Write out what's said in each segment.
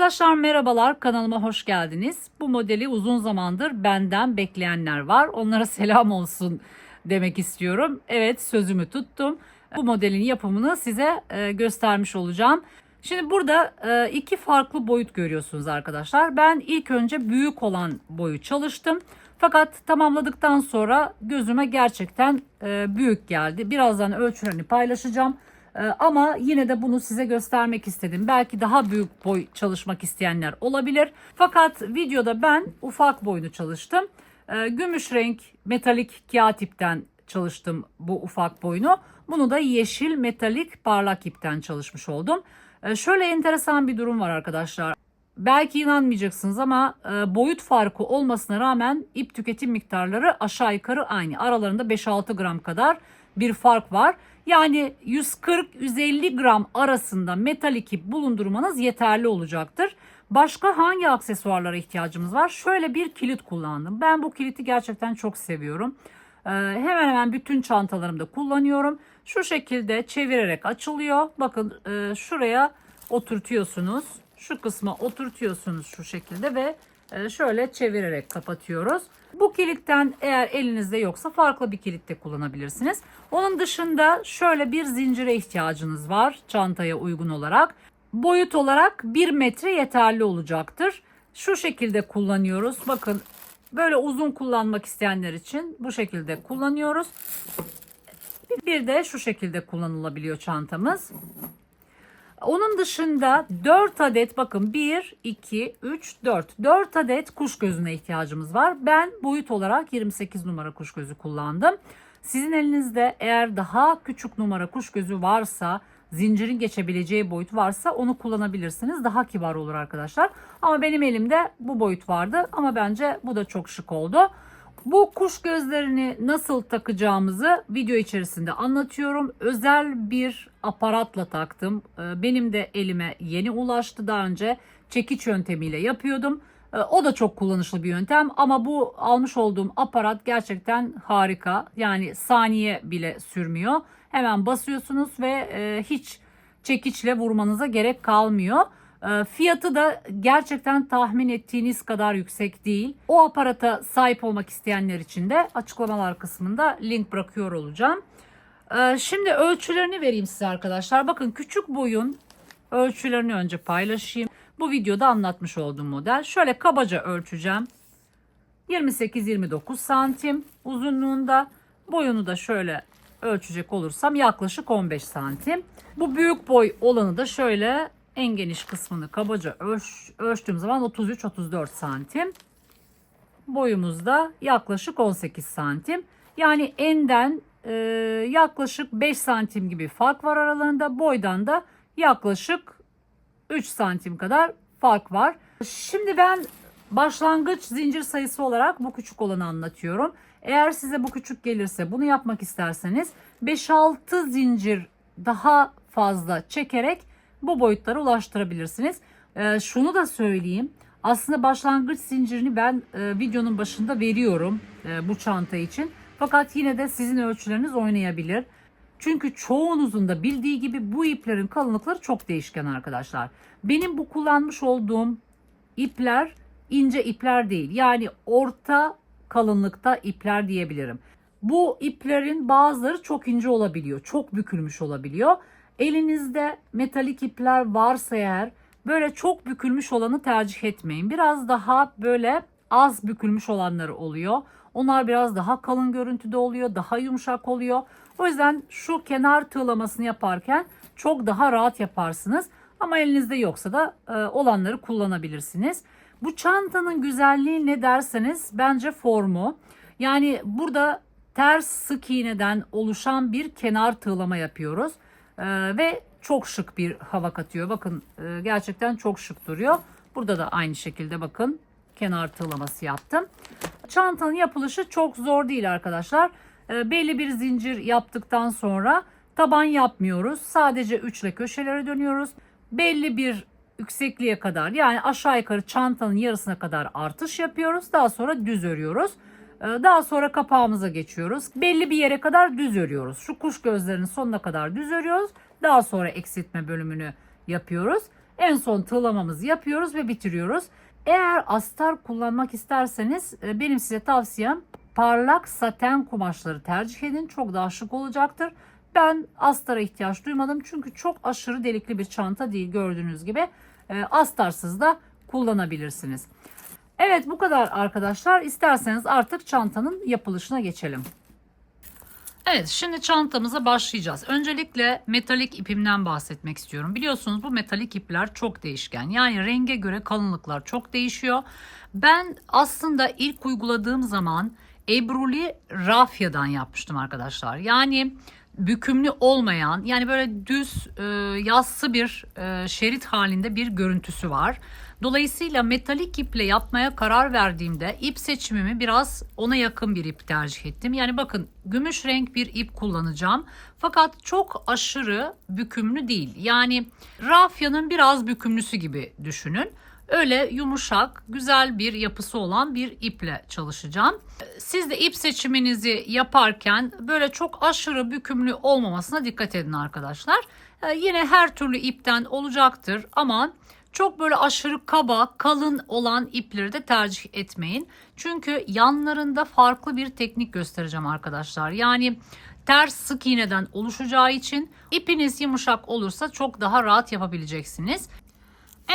Arkadaşlar merhabalar, kanalıma hoş geldiniz. Bu modeli uzun zamandır benden bekleyenler var. Onlara selam olsun demek istiyorum. Evet, sözümü tuttum. Bu modelin yapımını size göstermiş olacağım. Şimdi burada iki farklı boyut görüyorsunuz arkadaşlar. Ben ilk önce büyük olan boyu çalıştım. Fakat tamamladıktan sonra gözüme gerçekten büyük geldi. Birazdan ölçülerini paylaşacağım. Ama yine de bunu size göstermek istedim. Belki daha büyük boy çalışmak isteyenler olabilir. Fakat videoda ben ufak boyunu çalıştım. Gümüş renk metalik kağıt ipten çalıştım bu ufak boyunu. Bunu da yeşil metalik parlak ipten çalışmış oldum. Şöyle enteresan bir durum var arkadaşlar. Belki inanmayacaksınız ama boyut farkı olmasına rağmen ip tüketim miktarları aşağı yukarı aynı. Aralarında 5-6 gram kadar bir fark var. Yani 140-150 gram arasında metalik ip bulundurmanız yeterli olacaktır. Başka hangi aksesuarlara ihtiyacımız var? Şöyle bir kilit kullandım. Ben bu kiliti gerçekten çok seviyorum. Hemen hemen bütün çantalarımda kullanıyorum. Şu şekilde çevirerek açılıyor. Bakın şuraya oturtuyorsunuz. Şu kısma oturtuyorsunuz şu şekilde ve şöyle çevirerek kapatıyoruz. Bu kilitten eğer elinizde yoksa farklı bir kilit de kullanabilirsiniz. Onun dışında şöyle bir zincire ihtiyacınız var çantaya uygun olarak. Boyut olarak 1 metre yeterli olacaktır. Şu şekilde kullanıyoruz. Bakın böyle uzun kullanmak isteyenler için bu şekilde kullanıyoruz. Bir de şu şekilde kullanılabiliyor çantamız. Onun dışında 4 adet bakın 1, 2, 3, 4. 4 adet kuş gözüne ihtiyacımız var. Ben boyut olarak 28 numara kuş gözü kullandım. Sizin elinizde eğer daha küçük numara kuş gözü varsa, zincirin geçebileceği boyut varsa onu kullanabilirsiniz. Daha kibar olur arkadaşlar. Ama benim elimde bu boyut vardı ama bence bu da çok şık oldu. Bu kuş gözlerini nasıl takacağımızı video içerisinde anlatıyorum. Özel bir aparatla taktım. Benim de elime yeni ulaştı. Daha önce çekiç yöntemiyle yapıyordum. O da çok kullanışlı bir yöntem ama bu almış olduğum aparat gerçekten harika. Yani saniye bile sürmüyor. Hemen basıyorsunuz ve hiç çekiçle vurmanıza gerek kalmıyor. Fiyatı da gerçekten tahmin ettiğiniz kadar yüksek değil. O aparata sahip olmak isteyenler için de açıklamalar kısmında link bırakıyor olacağım. Şimdi ölçülerini vereyim size arkadaşlar. Bakın küçük boyun ölçülerini önce paylaşayım. Bu videoda anlatmış olduğum model. Şöyle kabaca ölçeceğim. 28-29 santim uzunluğunda. Boyunu da şöyle ölçecek olursam yaklaşık 15 santim. Bu büyük boy olanı da şöyle en geniş kısmını kabaca ölçtüğüm zaman 33-34 santim. Boyumuz da yaklaşık 18 santim. Yani enden yaklaşık 5 santim gibi fark var aralarında. Boydan da yaklaşık 3 santim kadar fark var. Şimdi ben başlangıç zincir sayısı olarak bu küçük olanı anlatıyorum. Eğer size bu küçük gelirse bunu yapmak isterseniz 5-6 zincir daha fazla çekerek bu boyutlara ulaştırabilirsiniz. Şunu da söyleyeyim. Aslında başlangıç zincirini ben videonun başında veriyorum bu çanta için. Fakat yine de sizin ölçüleriniz oynayabilir. Çünkü çoğunuzun da bildiği gibi bu iplerin kalınlıkları çok değişken arkadaşlar. Benim bu kullanmış olduğum ipler ince ipler değil. Yani orta kalınlıkta ipler diyebilirim. Bu iplerin bazıları çok ince olabiliyor. Çok bükülmüş olabiliyor. Elinizde metalik ipler varsa eğer böyle çok bükülmüş olanı tercih etmeyin. Biraz daha böyle az bükülmüş olanları oluyor. Onlar biraz daha kalın görüntüde oluyor. Daha yumuşak oluyor. O yüzden şu kenar tığlamasını yaparken çok daha rahat yaparsınız. Ama elinizde yoksa da olanları kullanabilirsiniz. Bu çantanın güzelliği ne derseniz bence formu. Yani burada ters sık iğneden oluşan bir kenar tığlama yapıyoruz. Ve çok şık bir hava katıyor. Bakın gerçekten çok şık duruyor. Burada da aynı şekilde bakın kenar tığlaması yaptım. Çantanın yapılışı çok zor değil arkadaşlar. Belli bir zincir yaptıktan sonra taban yapmıyoruz. Sadece üçle köşelere dönüyoruz. Belli bir yüksekliğe kadar yani aşağı yukarı çantanın yarısına kadar artış yapıyoruz. Daha sonra düz örüyoruz. Daha sonra kapağımıza geçiyoruz. Belli bir yere kadar düz örüyoruz. Şu kuş gözlerinin sonuna kadar düz örüyoruz. Daha sonra eksiltme bölümünü yapıyoruz. En son tığlamamızı yapıyoruz ve bitiriyoruz. Eğer astar kullanmak isterseniz benim size tavsiyem parlak saten kumaşları tercih edin. Çok daha şık olacaktır. Ben astara ihtiyaç duymadım çünkü çok aşırı delikli bir çanta değil, gördüğünüz gibi. Astarsız da kullanabilirsiniz. Evet, bu kadar arkadaşlar. İsterseniz artık çantanın yapılışına geçelim. Evet, şimdi çantamıza başlayacağız. Öncelikle metalik ipimden bahsetmek istiyorum. Biliyorsunuz bu metalik ipler çok değişken. Yani renge göre kalınlıklar çok değişiyor. Ben aslında ilk uyguladığım zaman ebruli rafyadan yapmıştım arkadaşlar. Yani bükümlü olmayan, yani böyle düz yassı bir şerit halinde bir görüntüsü var. Dolayısıyla metalik iple yapmaya karar verdiğimde ip seçimimi biraz ona yakın bir ip tercih ettim. Yani bakın, gümüş renk bir ip kullanacağım. Fakat çok aşırı bükümlü değil. Yani rafyanın biraz bükümlüsü gibi düşünün. Öyle yumuşak, güzel bir yapısı olan bir iple çalışacağım. Siz de ip seçiminizi yaparken böyle çok aşırı bükümlü olmamasına dikkat edin arkadaşlar. Yine her türlü ipten olacaktır ama çok böyle aşırı kaba, kalın olan ipleri de tercih etmeyin. Çünkü yanlarında farklı bir teknik göstereceğim arkadaşlar. Yani ters sık iğneden oluşacağı için ipiniz yumuşak olursa çok daha rahat yapabileceksiniz.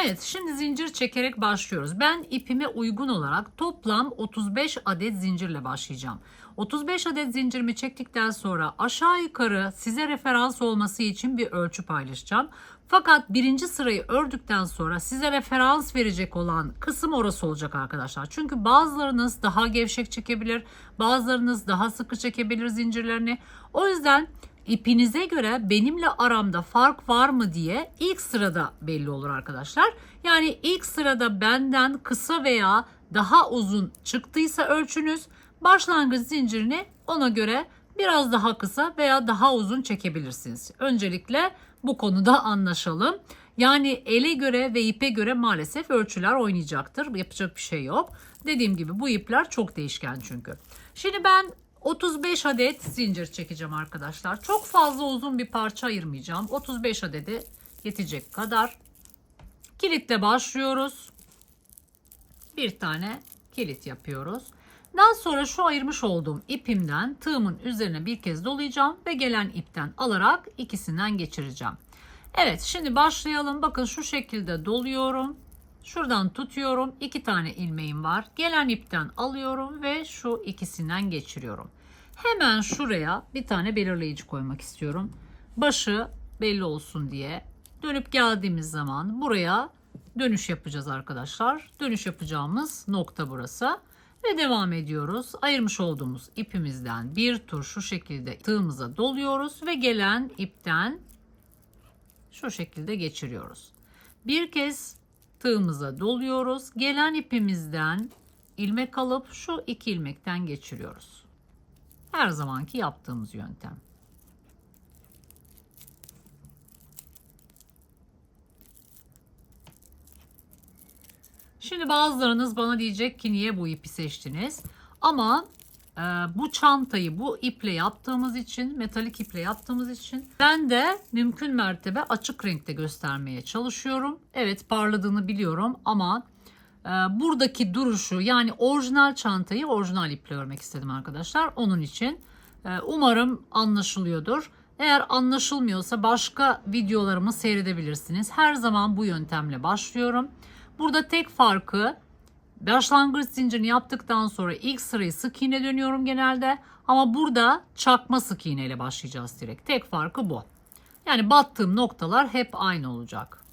Evet, şimdi zincir çekerek başlıyoruz. Ben ipime uygun olarak toplam 35 adet zincirle başlayacağım. 35 adet zincirimi çektikten sonra aşağı yukarı size referans olması için bir ölçü paylaşacağım. Fakat birinci sırayı ördükten sonra size referans verecek olan kısım orası olacak arkadaşlar. Çünkü bazılarınız daha gevşek çekebilir, bazılarınız daha sıkı çekebilir zincirlerini. O yüzden İpinize göre benimle aramda fark var mı diye ilk sırada belli olur arkadaşlar. Yani ilk sırada benden kısa veya daha uzun çıktıysa ölçünüz, başlangıç zincirini ona göre biraz daha kısa veya daha uzun çekebilirsiniz. Öncelikle bu konuda anlaşalım. Yani ele göre ve ipe göre maalesef ölçüler oynayacaktır. Yapacak bir şey yok. Dediğim gibi bu ipler çok değişken çünkü. Şimdi ben 35 adet zincir çekeceğim arkadaşlar. Çok fazla uzun bir parça ayırmayacağım. 35 adedi yetecek kadar. Kilitle başlıyoruz. Bir tane kilit yapıyoruz. Daha sonra şu ayırmış olduğum ipimden tığımın üzerine bir kez dolayacağım ve gelen ipten alarak ikisinden geçireceğim. Evet, şimdi başlayalım. Bakın şu şekilde doluyorum. Şuradan tutuyorum. 2 tane ilmeğim var. Gelen ipten alıyorum ve şu ikisinden geçiriyorum. Hemen şuraya bir tane belirleyici koymak istiyorum. Başı belli olsun diye. Dönüp geldiğimiz zaman buraya dönüş yapacağız arkadaşlar. Dönüş yapacağımız nokta burası. Ve devam ediyoruz. Ayırmış olduğumuz ipimizden bir tur şu şekilde tığımıza doluyoruz ve gelen ipten şu şekilde geçiriyoruz. Bir kez tığımıza doluyoruz. Gelen ipimizden ilmek alıp şu 2 ilmekten geçiriyoruz. Her zamanki yaptığımız yöntem. Şimdi bazılarınız bana diyecek ki niye bu ipi seçtiniz? Ama bu çantayı bu iple yaptığımız için, metalik iple yaptığımız için ben de mümkün mertebe açık renkte göstermeye çalışıyorum. Evet, parladığını biliyorum ama buradaki duruşu, yani orijinal çantayı orijinal iple örmek istedim arkadaşlar. Onun için umarım anlaşılıyordur. Eğer anlaşılmıyorsa başka videolarımı seyredebilirsiniz. Her zaman bu yöntemle başlıyorum. Burada tek farkı, başlangıç zincirini yaptıktan sonra ilk sırayı sık iğne dönüyorum genelde. Ama burada çakma sık iğne ile başlayacağız direkt. Tek farkı bu. Yani battığım noktalar hep aynı olacak.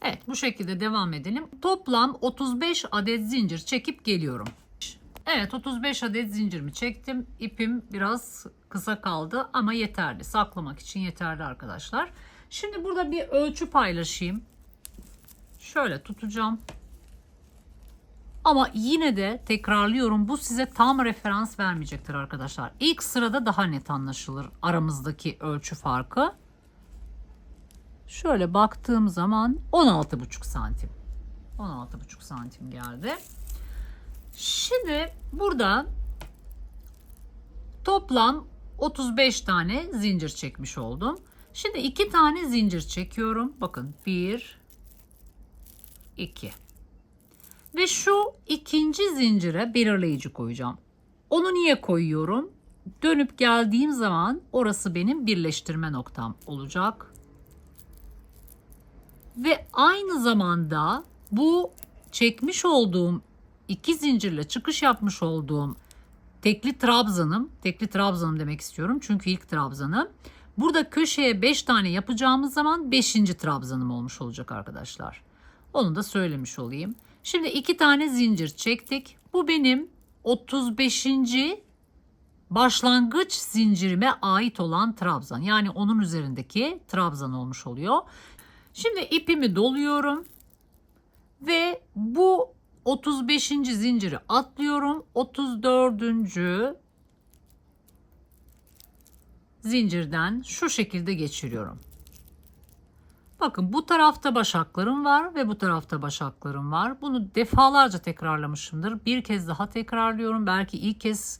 Evet, bu şekilde devam edelim. Toplam 35 adet zincir çekip geliyorum. Evet, 35 adet zincirimi çektim. İpim biraz kısa kaldı ama yeterli. Saklamak için yeterli arkadaşlar. Şimdi burada bir ölçü paylaşayım. Şöyle tutacağım. Ama yine de tekrarlıyorum, bu size tam referans vermeyecektir arkadaşlar. İlk sırada daha net anlaşılır aramızdaki ölçü farkı. Şöyle baktığım zaman 16,5 santim. 16,5 santim geldi. Şimdi burada toplam 35 tane zincir çekmiş oldum. Şimdi 2 tane zincir çekiyorum. Bakın 1, 2. Ve şu ikinci zincire belirleyici koyacağım. Onu niye koyuyorum? Dönüp geldiğim zaman orası benim birleştirme noktam olacak. Ve aynı zamanda bu çekmiş olduğum 2 zincirle çıkış yapmış olduğum tekli trabzanım demek istiyorum çünkü ilk trabzanım. Burada köşeye 5 tane yapacağımız zaman 5. trabzanım olmuş olacak arkadaşlar. Onu da söylemiş olayım. Şimdi 2 tane zincir çektik. Bu benim 35. başlangıç zincirime ait olan trabzan. Yani onun üzerindeki trabzan olmuş oluyor. Şimdi ipimi doluyorum ve bu 35. zinciri atlıyorum. 34. zincirden şu şekilde geçiriyorum. Bakın bu tarafta başaklarım var ve bu tarafta başaklarım var. Bunu defalarca tekrarlamışımdır. Bir kez daha tekrarlıyorum. Belki ilk kez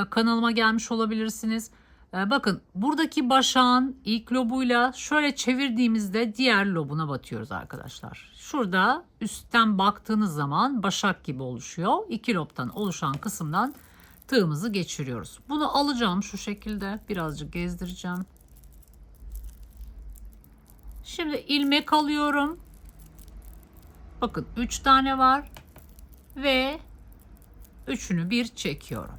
kanalıma gelmiş olabilirsiniz. Bakın buradaki başağın ilk lobuyla şöyle çevirdiğimizde diğer lobuna batıyoruz arkadaşlar. Şurada üstten baktığınız zaman başak gibi oluşuyor. 2 lobtan oluşan kısımdan tığımızı geçiriyoruz. Bunu alacağım şu şekilde. Birazcık gezdireceğim. Şimdi ilmek alıyorum. Bakın 3 tane var ve üçünü bir çekiyorum.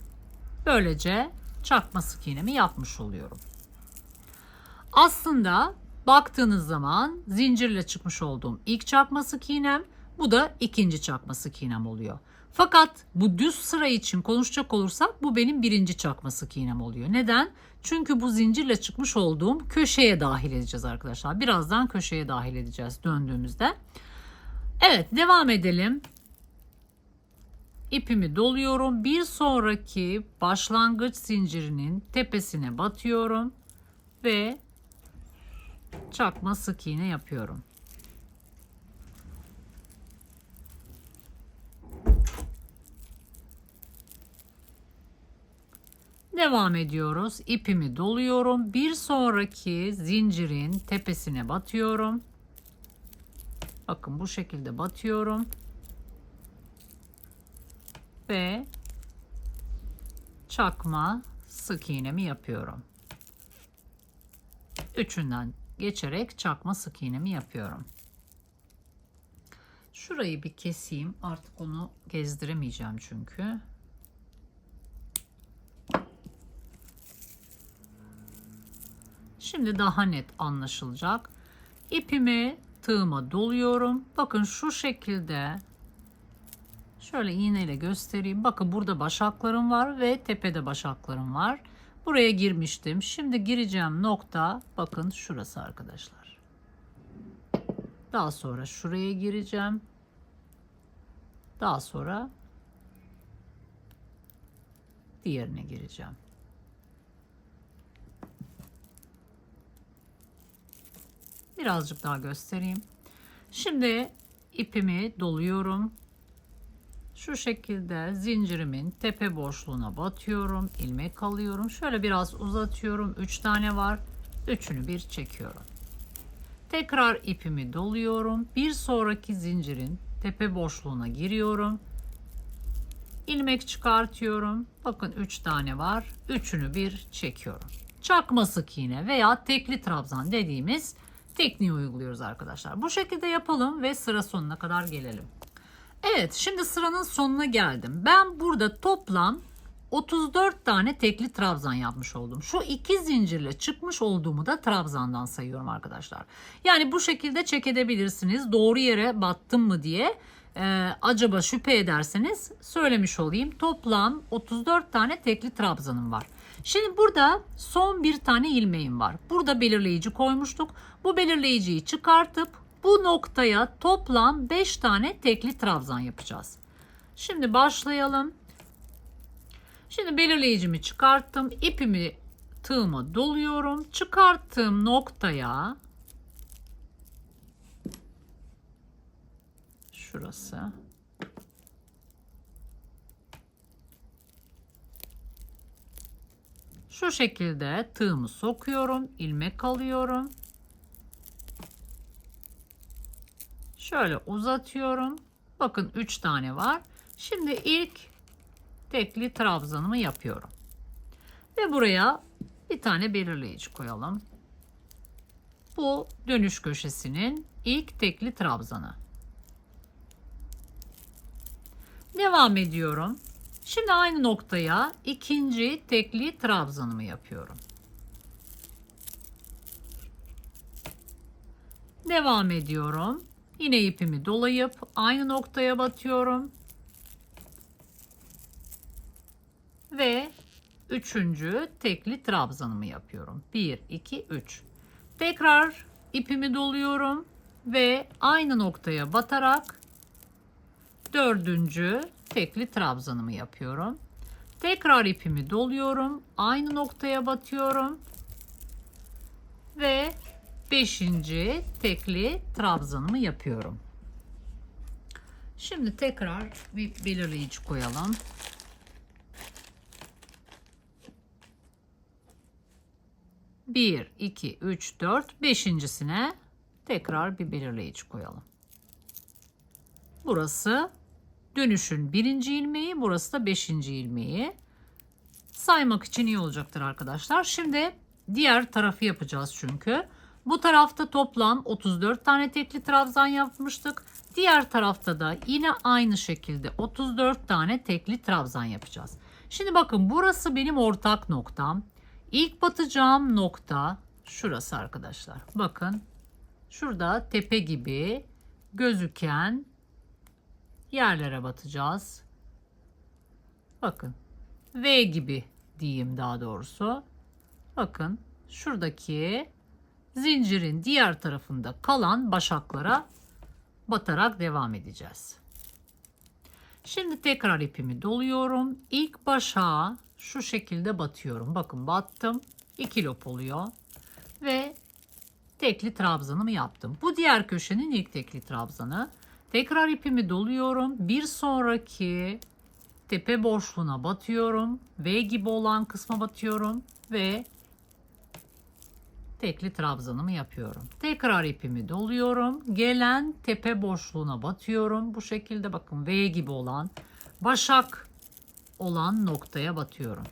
Böylece çakma sık iğnemi yapmış oluyorum. Aslında baktığınız zaman zincirle çıkmış olduğum ilk çakma sık iğnem, bu da ikinci çakma sık iğnem oluyor. Fakat bu düz sıra için konuşacak olursak bu benim birinci çakma sık iğnem oluyor. Neden? Çünkü bu zincirle çıkmış olduğum köşeye dahil edeceğiz arkadaşlar. Birazdan köşeye dahil edeceğiz döndüğümüzde. Evet, devam edelim. İpimi doluyorum. Bir sonraki başlangıç zincirinin tepesine batıyorum ve çakma sık iğne yapıyorum. Devam ediyoruz. İpimi doluyorum. Bir sonraki zincirin tepesine batıyorum. Bakın bu şekilde batıyorum. Ve çakma sık iğnemi yapıyorum. Üçünden geçerek çakma sık iğnemi yapıyorum. Şurayı bir keseyim. Artık onu gezdiremeyeceğim çünkü. Şimdi daha net anlaşılacak. İpimi tığıma doluyorum. Bakın şu şekilde şöyle iğneyle göstereyim. Bakın burada başaklarım var ve tepede başaklarım var. Buraya girmiştim. Şimdi gireceğim nokta bakın şurası arkadaşlar. Daha sonra şuraya gireceğim. Daha sonra diğerine gireceğim. Birazcık daha göstereyim. Şimdi ipimi doluyorum. Şu şekilde zincirimin tepe boşluğuna batıyorum. İlmek alıyorum. Şöyle biraz uzatıyorum. 3 tane var. Üçünü bir çekiyorum. Tekrar ipimi doluyorum. Bir sonraki zincirin tepe boşluğuna giriyorum. İlmek çıkartıyorum. Bakın 3 tane var. Üçünü bir çekiyorum. Çakma sık iğne veya tekli trabzan dediğimiz tekniği uyguluyoruz arkadaşlar. Bu şekilde yapalım ve sıra sonuna kadar gelelim. Evet, şimdi sıranın sonuna geldim. Ben burada toplam 34 tane tekli trabzan yapmış oldum. Şu iki zincirle çıkmış olduğumu da trabzandan sayıyorum arkadaşlar. Yani bu şekilde check edebilirsiniz. Doğru yere battım mı diye acaba şüphe ederseniz söylemiş olayım. Toplam 34 tane tekli trabzanım var. Şimdi burada son bir tane ilmeğim var. Burada belirleyici koymuştuk. Bu belirleyiciyi çıkartıp bu noktaya toplam 5 tane tekli trabzan yapacağız. Şimdi başlayalım. Şimdi belirleyicimi çıkarttım. İpimi tığıma doluyorum. Çıkarttığım noktaya Şurası. Şu şekilde tığımı sokuyorum, ilmek alıyorum. Şöyle uzatıyorum. Bakın 3 tane var. Şimdi ilk tekli trabzanımı yapıyorum. Ve buraya bir tane belirleyici koyalım. Bu dönüş köşesinin ilk tekli trabzanı. Devam ediyorum. Şimdi aynı noktaya ikinci tekli trabzanımı yapıyorum. Devam ediyorum. Yine ipimi dolayıp aynı noktaya batıyorum. Ve üçüncü tekli trabzanımı yapıyorum. 1, 2, 3. Tekrar ipimi doluyorum ve aynı noktaya batarak dördüncü tekli trabzanımı yapıyorum. Tekrar ipimi doluyorum. Aynı noktaya batıyorum. Ve 5. tekli trabzanımı yapıyorum. Şimdi tekrar bir belirleyici koyalım. Bir, iki, üç, dört. Beşincisine tekrar bir belirleyici koyalım. Burası dönüşün 1. ilmeği, burası da 5. ilmeği. Saymak için iyi olacaktır arkadaşlar. Şimdi diğer tarafı yapacağız çünkü. Bu tarafta toplam 34 tane tekli trabzan yapmıştık. Diğer tarafta da yine aynı şekilde 34 tane tekli trabzan yapacağız. Şimdi bakın burası benim ortak noktam. İlk batacağım nokta şurası arkadaşlar. Bakın şurada tepe gibi gözüken yerlere batacağız. Bakın V gibi diyeyim daha doğrusu. Bakın şuradaki zincirin diğer tarafında kalan başaklara batarak devam edeceğiz. Şimdi tekrar ipimi doluyorum. İlk başağa şu şekilde batıyorum. Bakın battım. 2 lop oluyor. Ve tekli trabzanımı yaptım. Bu diğer köşenin ilk tekli trabzanı. Tekrar ipimi doluyorum. Bir sonraki tepe boşluğuna batıyorum. V gibi olan kısma batıyorum ve tekli trabzanımı yapıyorum. Tekrar ipimi doluyorum. Gelen tepe boşluğuna batıyorum. Bu şekilde bakın V gibi olan başak olan noktaya batıyorum.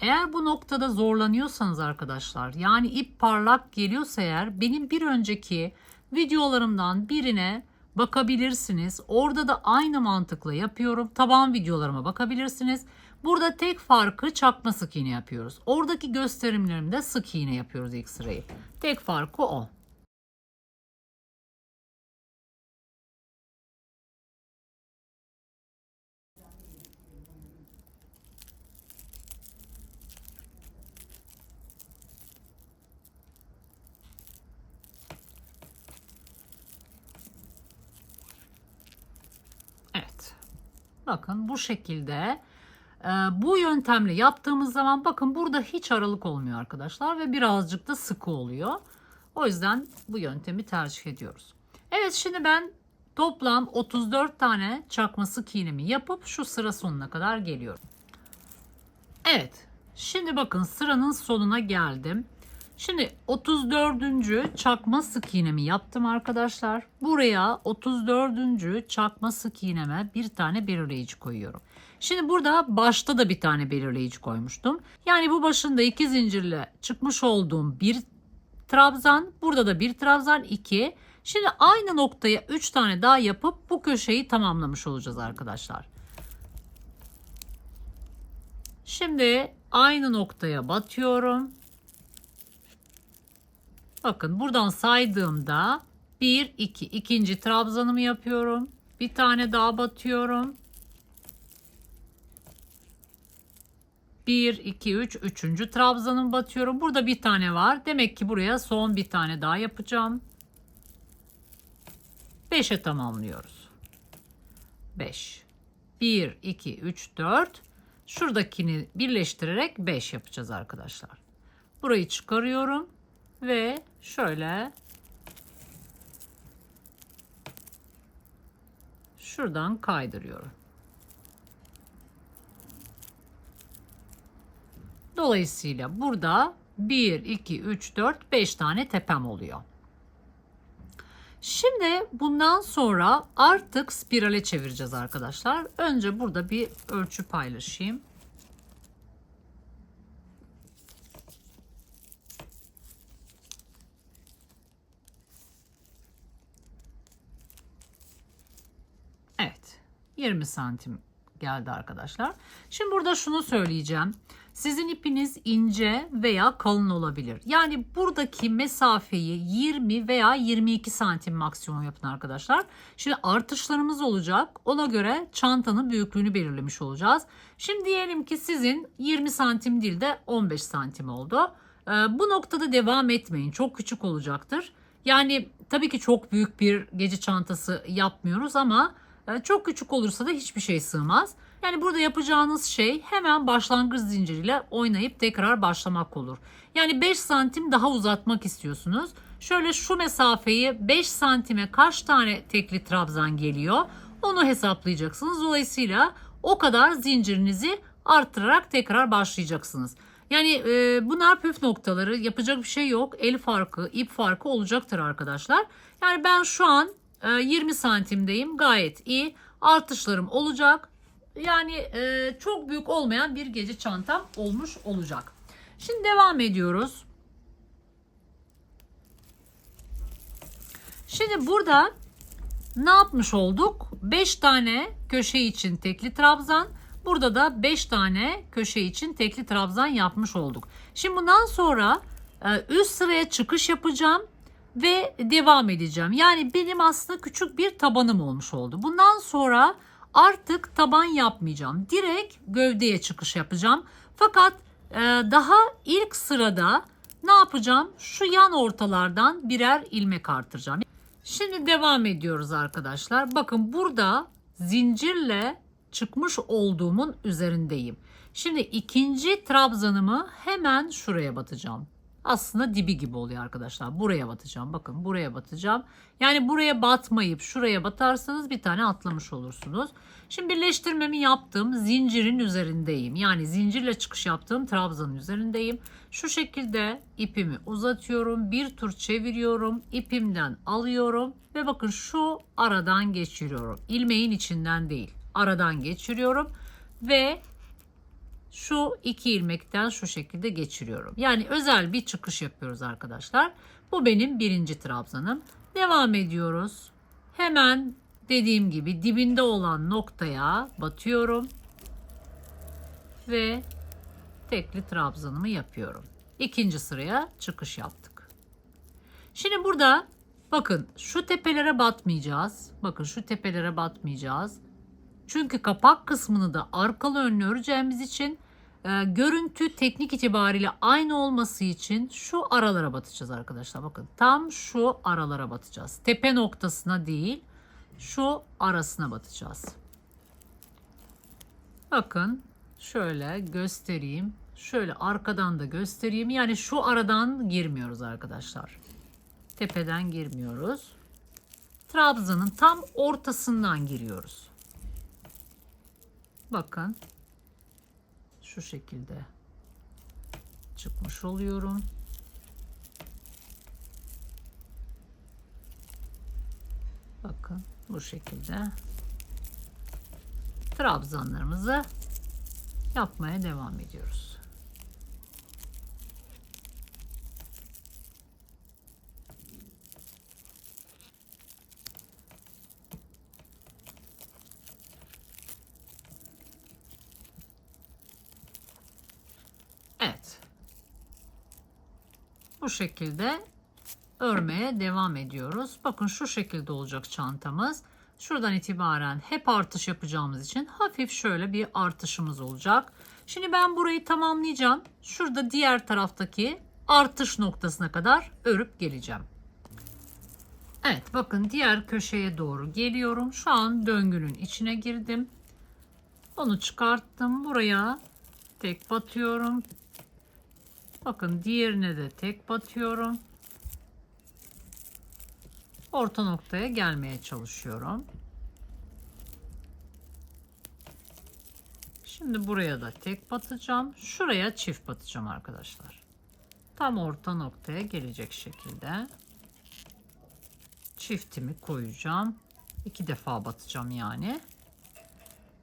Eğer bu noktada zorlanıyorsanız arkadaşlar, yani ip parlak geliyorsa eğer, benim bir önceki videolarımdan birine bakabilirsiniz. Orada da aynı mantıkla yapıyorum. Taban videolarıma bakabilirsiniz. Burada tek farkı çakma sık iğne yapıyoruz. Oradaki gösterimlerimde sık iğne yapıyoruz ilk sırayı. Tek farkı o. Evet. Bakın bu şekilde bu yöntemle yaptığımız zaman bakın burada hiç aralık olmuyor arkadaşlar ve birazcık da sıkı oluyor. O yüzden bu yöntemi tercih ediyoruz. Evet, şimdi ben toplam 34 tane çakma sık iğnemi yapıp şu sıra sonuna kadar geliyorum. Evet, şimdi bakın sıranın sonuna geldim. Şimdi 34. çakma sık iğnemi yaptım arkadaşlar. Buraya 34. çakma sık iğneme bir tane belirleyici koyuyorum. Şimdi burada başta da bir tane belirleyici koymuştum. Yani bu başında 2 zincirle çıkmış olduğum bir trabzan, burada da bir trabzan, 2. Şimdi aynı noktaya 3 tane daha yapıp bu köşeyi tamamlamış olacağız arkadaşlar. Şimdi aynı noktaya batıyorum. Bakın buradan saydığımda 1, 2, ikinci trabzanımı yapıyorum. Bir tane daha batıyorum. 1, 2, 3, üçüncü trabzanımı batıyorum. Burada bir tane var. Demek ki buraya son bir tane daha yapacağım. 5'e tamamlıyoruz. 5. 1, 2, 3, 4. Şuradakini birleştirerek 5 yapacağız arkadaşlar. Burayı çıkarıyorum ve şöyle şuradan kaydırıyorum. Dolayısıyla burada 1, 2, 3, 4, 5 tane tepem oluyor. Şimdi bundan sonra artık spirale çevireceğiz arkadaşlar. Önce burada bir ölçü paylaşayım. Evet, 20 santim geldi arkadaşlar. Şimdi burada şunu söyleyeceğim. Sizin ipiniz ince veya kalın olabilir. Yani buradaki mesafeyi 20 veya 22 santim maksimum yapın arkadaşlar. Şimdi artışlarımız olacak. Ona göre çantanın büyüklüğünü belirlemiş olacağız. Şimdi diyelim ki sizin 20 santim değil de 15 santim oldu. Bu noktada devam etmeyin. Çok küçük olacaktır. Yani tabii ki çok büyük bir gece çantası yapmıyoruz ama çok küçük olursa da hiçbir şey sığmaz. Yani burada yapacağınız şey hemen başlangıç zinciriyle oynayıp tekrar başlamak olur. Yani 5 santim daha uzatmak istiyorsunuz. Şöyle şu mesafeyi 5 santime kaç tane tekli trabzan geliyor onu hesaplayacaksınız. Dolayısıyla o kadar zincirinizi arttırarak tekrar başlayacaksınız. Yani bunlar püf noktaları, yapacak bir şey yok. El farkı, ip farkı olacaktır arkadaşlar. Yani ben şu an 20 santimdeyim, gayet iyi. Artışlarım olacak. Yani çok büyük olmayan bir gece çantam olmuş olacak. Şimdi devam ediyoruz. Şimdi burada ne yapmış olduk? 5 tane köşe için tekli trabzan. Burada da 5 tane köşe için tekli trabzan yapmış olduk. Şimdi bundan sonra üst sıraya çıkış yapacağım ve devam edeceğim. Yani benim aslında küçük bir tabanım olmuş oldu. Bundan sonra artık taban yapmayacağım. Direkt gövdeye çıkış yapacağım. Fakat daha ilk sırada ne yapacağım? Şu yan ortalardan birer ilmek artıracağım. Şimdi devam ediyoruz arkadaşlar. Bakın burada zincirle çıkmış olduğumun üzerindeyim. Şimdi ikinci trabzanımı hemen şuraya batacağım. Aslında dibi gibi oluyor arkadaşlar. Buraya batacağım. Bakın buraya batacağım. Yani buraya batmayıp şuraya batarsanız bir tane atlamış olursunuz. Şimdi birleştirmemi yaptım. Zincirin üzerindeyim. Yani zincirle çıkış yaptığım trabzanın üzerindeyim. Şu şekilde ipimi uzatıyorum. Bir tur çeviriyorum. İpimden alıyorum. Ve bakın şu aradan geçiriyorum. İlmeğin içinden değil. Aradan geçiriyorum. Ve şu iki ilmekten şu şekilde geçiriyorum. Yani özel bir çıkış yapıyoruz arkadaşlar. Bu benim birinci trabzanım. Devam ediyoruz. Hemen dediğim gibi dibinde olan noktaya batıyorum. Ve tekli trabzanımı yapıyorum. İkinci sıraya çıkış yaptık. Şimdi burada bakın şu tepelere batmayacağız. Bakın şu tepelere batmayacağız. Çünkü kapak kısmını da arkalı önlü öreceğimiz için görüntü teknik itibariyle aynı olması için şu aralara batacağız arkadaşlar. Bakın tam şu aralara batacağız. Tepe noktasına değil, şu arasına batacağız. Bakın şöyle göstereyim. Şöyle arkadan da göstereyim. Yani şu aradan girmiyoruz arkadaşlar. Tepeden girmiyoruz. Trabzanın tam ortasından giriyoruz. Bakın şu şekilde çıkmış oluyorum. Bakın bu şekilde trabzanlarımızı yapmaya devam ediyoruz. Evet. Bu şekilde örmeye devam ediyoruz. Bakın şu şekilde olacak çantamız. Şuradan itibaren hep artış yapacağımız için hafif şöyle bir artışımız olacak. Şimdi ben burayı tamamlayacağım. Şurada diğer taraftaki artış noktasına kadar örüp geleceğim. Evet bakın diğer köşeye doğru geliyorum. Şu an döngünün içine girdim. Onu çıkarttım. Buraya tek batıyorum. Bakın diğerine de tek batıyorum. Orta noktaya gelmeye çalışıyorum. Şimdi buraya da tek batacağım. Şuraya çift batacağım arkadaşlar. Tam orta noktaya gelecek şekilde çiftimi koyacağım. 2 defa batacağım yani.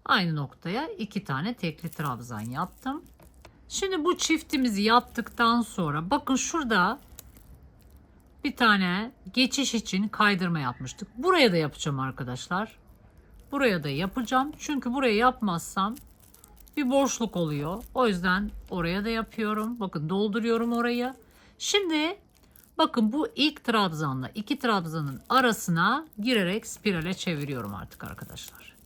Aynı noktaya 2 tane tekli trabzan yaptım. Şimdi bu çiftimizi yaptıktan sonra bakın şurada bir tane geçiş için kaydırma yapmıştık. Buraya da yapacağım arkadaşlar. Buraya da yapacağım. Çünkü buraya yapmazsam bir boşluk oluyor. O yüzden oraya da yapıyorum. Bakın dolduruyorum orayı. Şimdi bakın bu ilk trabzanla iki trabzanın arasına girerek spirale çeviriyorum artık arkadaşlar.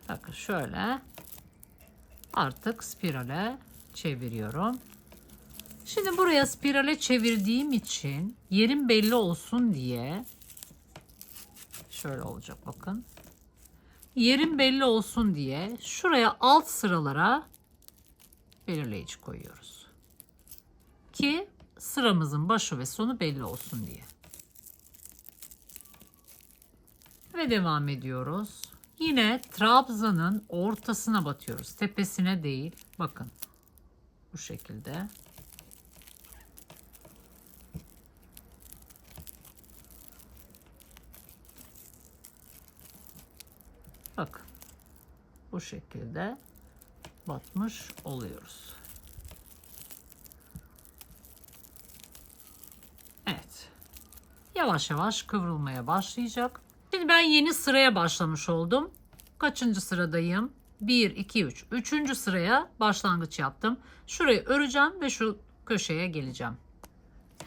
Bakın şöyle artık spirale çeviriyorum. Şimdi buraya spirale çevirdiğim için yerim belli olsun diye şöyle olacak bakın. Yerim belli olsun diye şuraya alt sıralara belirleyici koyuyoruz. Ki sıramızın başı ve sonu belli olsun diye. Ve devam ediyoruz. Yine trabzanın ortasına batıyoruz. Tepesine değil. Bakın. Bu şekilde. Bakın. Bu şekilde batmış oluyoruz. Evet. Yavaş yavaş kıvrılmaya başlayacak. Şimdi ben yeni sıraya başlamış oldum. Kaçıncı sıradayım? 1, 2, 3. Üçüncü sıraya başlangıç yaptım. Şurayı öreceğim ve şu köşeye geleceğim.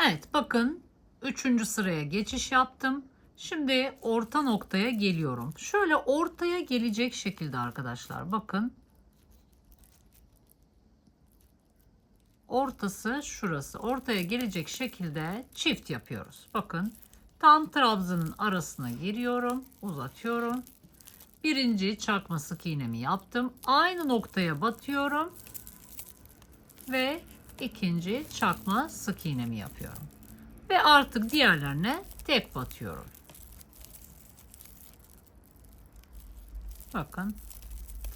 Evet bakın. Üçüncü sıraya geçiş yaptım. Şimdi orta noktaya geliyorum. Şöyle ortaya gelecek şekilde arkadaşlar. Bakın. Ortası şurası. Ortaya gelecek şekilde çift yapıyoruz. Bakın. Tam trabzanın arasına giriyorum. Uzatıyorum. Birinci çakma sık iğnemi yaptım. Aynı noktaya batıyorum. Ve ikinci çakma sık iğnemi yapıyorum. Ve artık diğerlerine tek batıyorum. Bakın.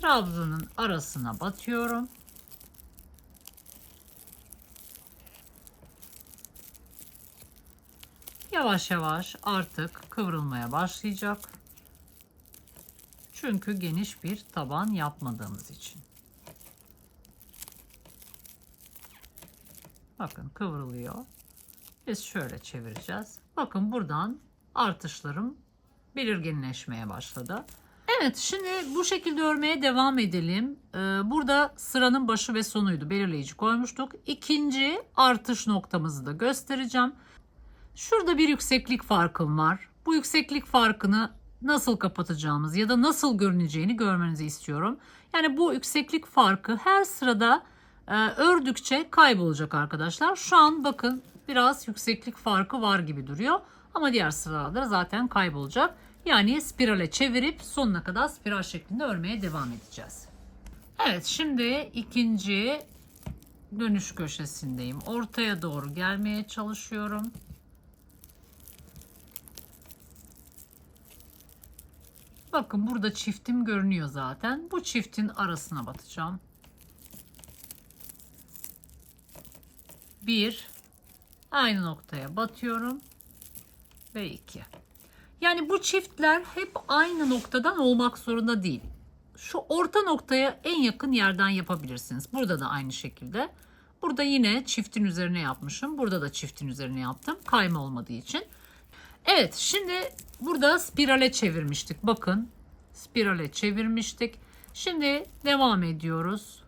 Trabzanın arasına batıyorum. Yavaş yavaş artık kıvrılmaya başlayacak. Çünkü geniş bir taban yapmadığımız için. Bakın kıvrılıyor. Biz şöyle çevireceğiz. Bakın buradan artışlarım belirginleşmeye başladı. Evet, şimdi bu şekilde örmeye devam edelim. Burada sıranın başı ve sonuydu. Belirleyici koymuştuk. İkinci artış noktamızı da göstereceğim. Şurada bir yükseklik farkım var. Bu yükseklik farkını nasıl kapatacağımız ya da nasıl görüneceğini görmenizi istiyorum. Yani bu yükseklik farkı her sırada ördükçe kaybolacak arkadaşlar. Şu an bakın biraz yükseklik farkı var gibi duruyor. Ama diğer sıralarda zaten kaybolacak. Yani spirale çevirip sonuna kadar spiral şeklinde örmeye devam edeceğiz. Evet, şimdi ikinci dönüş köşesindeyim. Ortaya doğru gelmeye çalışıyorum. Bakın burada çiftim görünüyor zaten. Bu çiftin arasına batacağım. 1, aynı noktaya batıyorum ve 2. Yani bu çiftler hep aynı noktadan olmak zorunda değil. Şu orta noktaya en yakın yerden yapabilirsiniz. Burada da aynı şekilde. Burada yine çiftin üzerine yapmışım. Burada da çiftin üzerine yaptım. Kayma olmadığı için. Evet, şimdi burada spirale çevirmiştik. Bakın, spirale çevirmiştik. Şimdi devam ediyoruz.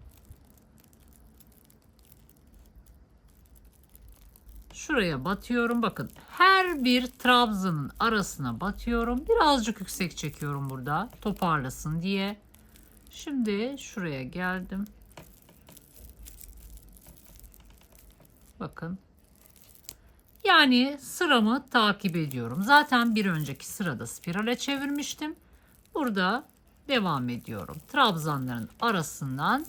Şuraya batıyorum. Bakın, her bir trabzanın arasına batıyorum. Birazcık yüksek çekiyorum burada, toparlasın diye. Şimdi şuraya geldim. Bakın. Yani sıramı takip ediyorum. Zaten bir önceki sırada spirale çevirmiştim. Burada devam ediyorum. Trabzanların arasından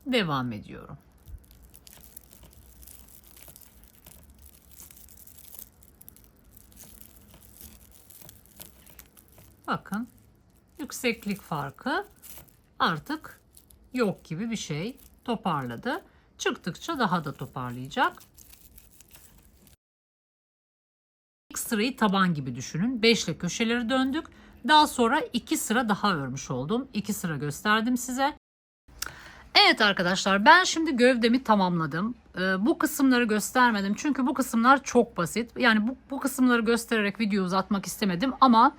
devam ediyorum. Bakın yükseklik farkı artık yok gibi bir şey, toparladı. Çıktıkça daha da toparlayacak. İlk sırayı taban gibi düşünün. 5 ile köşeleri döndük. Daha sonra 2 sıra daha örmüş oldum. 2 sıra gösterdim size. Evet arkadaşlar, ben şimdi gövdemi tamamladım. Bu kısımları göstermedim çünkü bu kısımlar çok basit. Yani bu kısımları göstererek video uzatmak istemedim ama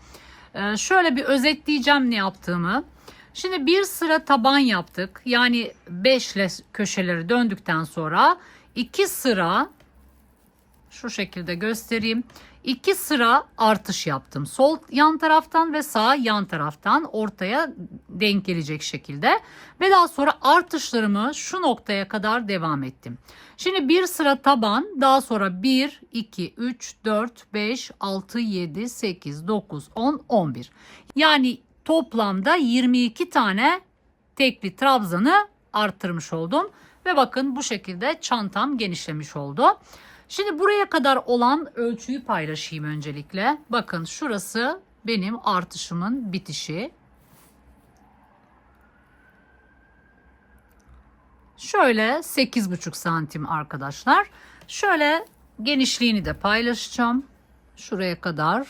şöyle bir özetleyeceğim ne yaptığımı. Şimdi bir sıra taban yaptık. Yani 5 ile köşeleri döndükten sonra 2 sıra, şu şekilde göstereyim. 2 sıra artış yaptım. Sol yan taraftan ve sağ yan taraftan ortaya denk gelecek şekilde. Ve daha sonra artışlarımı şu noktaya kadar devam ettim. Şimdi bir sıra taban, daha sonra 1, 2, 3, 4, 5, 6, 7, 8, 9, 10, 11. Yani toplamda 22 tane tekli trabzanı arttırmış oldum. Ve bakın bu şekilde çantam genişlemiş oldu. Şimdi buraya kadar olan ölçüyü paylaşayım öncelikle. Bakın şurası benim artışımın bitişi. Şöyle 8,5 santim arkadaşlar. Şöyle genişliğini de paylaşacağım. Şuraya kadar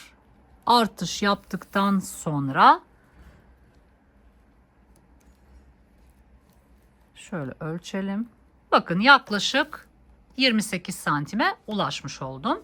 artış yaptıktan sonra şöyle ölçelim. Bakın yaklaşık 28 santime ulaşmış oldum.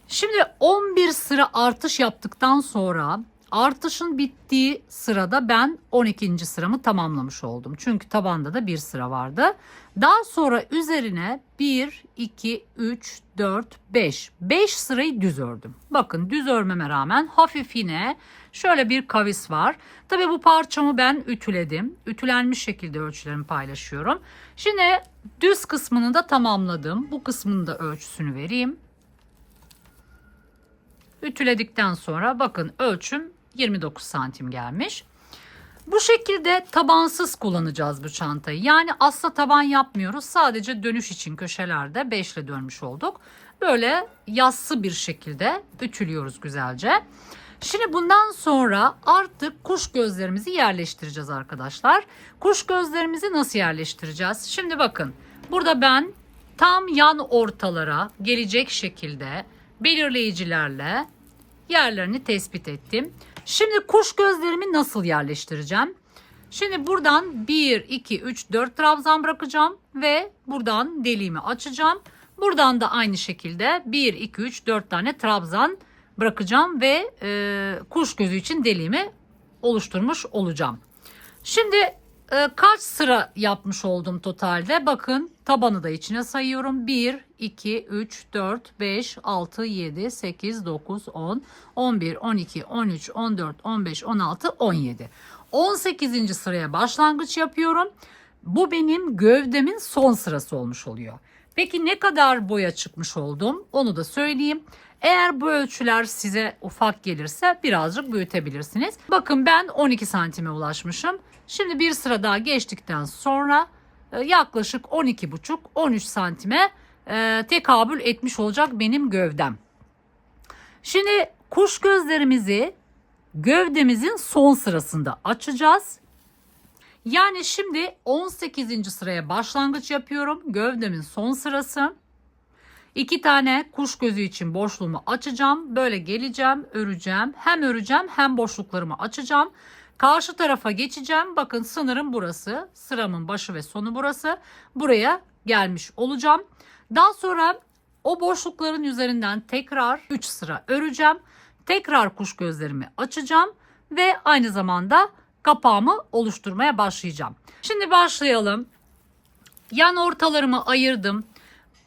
Şimdi 11 sıra artış yaptıktan sonra artışın bittiği sırada ben 12. sıramı tamamlamış oldum. Çünkü tabanda da bir sıra vardı. Daha sonra üzerine 1, 2, 3, 4, 5. 5 sırayı düz ördüm. Bakın düz örmeme rağmen hafif yine şöyle bir kavis var. Tabii bu parçamı ben ütüledim. Ütülenmiş şekilde ölçülerimi paylaşıyorum. Şimdi düz kısmını da tamamladım. Bu kısmının da ölçüsünü vereyim. Ütüledikten sonra bakın ölçüm 29 santim gelmiş. Bu şekilde tabansız kullanacağız bu çantayı. Yani asla taban yapmıyoruz. Sadece dönüş için köşelerde 5 ile dönmüş olduk. Böyle yassı bir şekilde ütülüyoruz güzelce. Şimdi bundan sonra artık kuş gözlerimizi yerleştireceğiz arkadaşlar. Kuş gözlerimizi nasıl yerleştireceğiz? Şimdi bakın burada ben tam yan ortalara gelecek şekilde belirleyicilerle yerlerini tespit ettim. Şimdi kuş gözlerimi nasıl yerleştireceğim? Şimdi buradan 1, 2, 3, 4 trabzan bırakacağım ve buradan deliğimi açacağım. Buradan da aynı şekilde 1, 2, 3, 4 tane trabzan bırakacağım ve kuş gözü için deliğimi oluşturmuş olacağım. Şimdi kaç sıra yapmış oldum totalde? Bakın tabanı da içine sayıyorum. 1, 2, 3, 4, 5, 6, 7, 8, 9, 10, 11, 12, 13, 14, 15, 16, 17. 18. sıraya başlangıç yapıyorum. Bu benim gövdemin son sırası olmuş oluyor. Peki ne kadar boya çıkmış oldum? Onu da söyleyeyim. Eğer bu ölçüler size ufak gelirse birazcık büyütebilirsiniz. Bakın ben 12 santime ulaşmışım. Şimdi bir sıra daha geçtikten sonra yaklaşık 12,5-13 santime tekabül etmiş olacak benim gövdem. Şimdi kuş gözlerimizi gövdemizin son sırasında açacağız. Yani şimdi 18. sıraya başlangıç yapıyorum. Gövdemin son sırası. 2 tane kuş gözü için boşluğumu açacağım. Böyle geleceğim, öreceğim. Hem öreceğim hem boşluklarımı açacağım. Karşı tarafa geçeceğim. Bakın sınırım burası. Sıramın başı ve sonu burası. Buraya gelmiş olacağım. Daha sonra o boşlukların üzerinden tekrar 3 sıra öreceğim. Tekrar kuş gözlerimi açacağım ve aynı zamanda kapağımı oluşturmaya başlayacağım. Şimdi başlayalım. Yan ortalarımı ayırdım.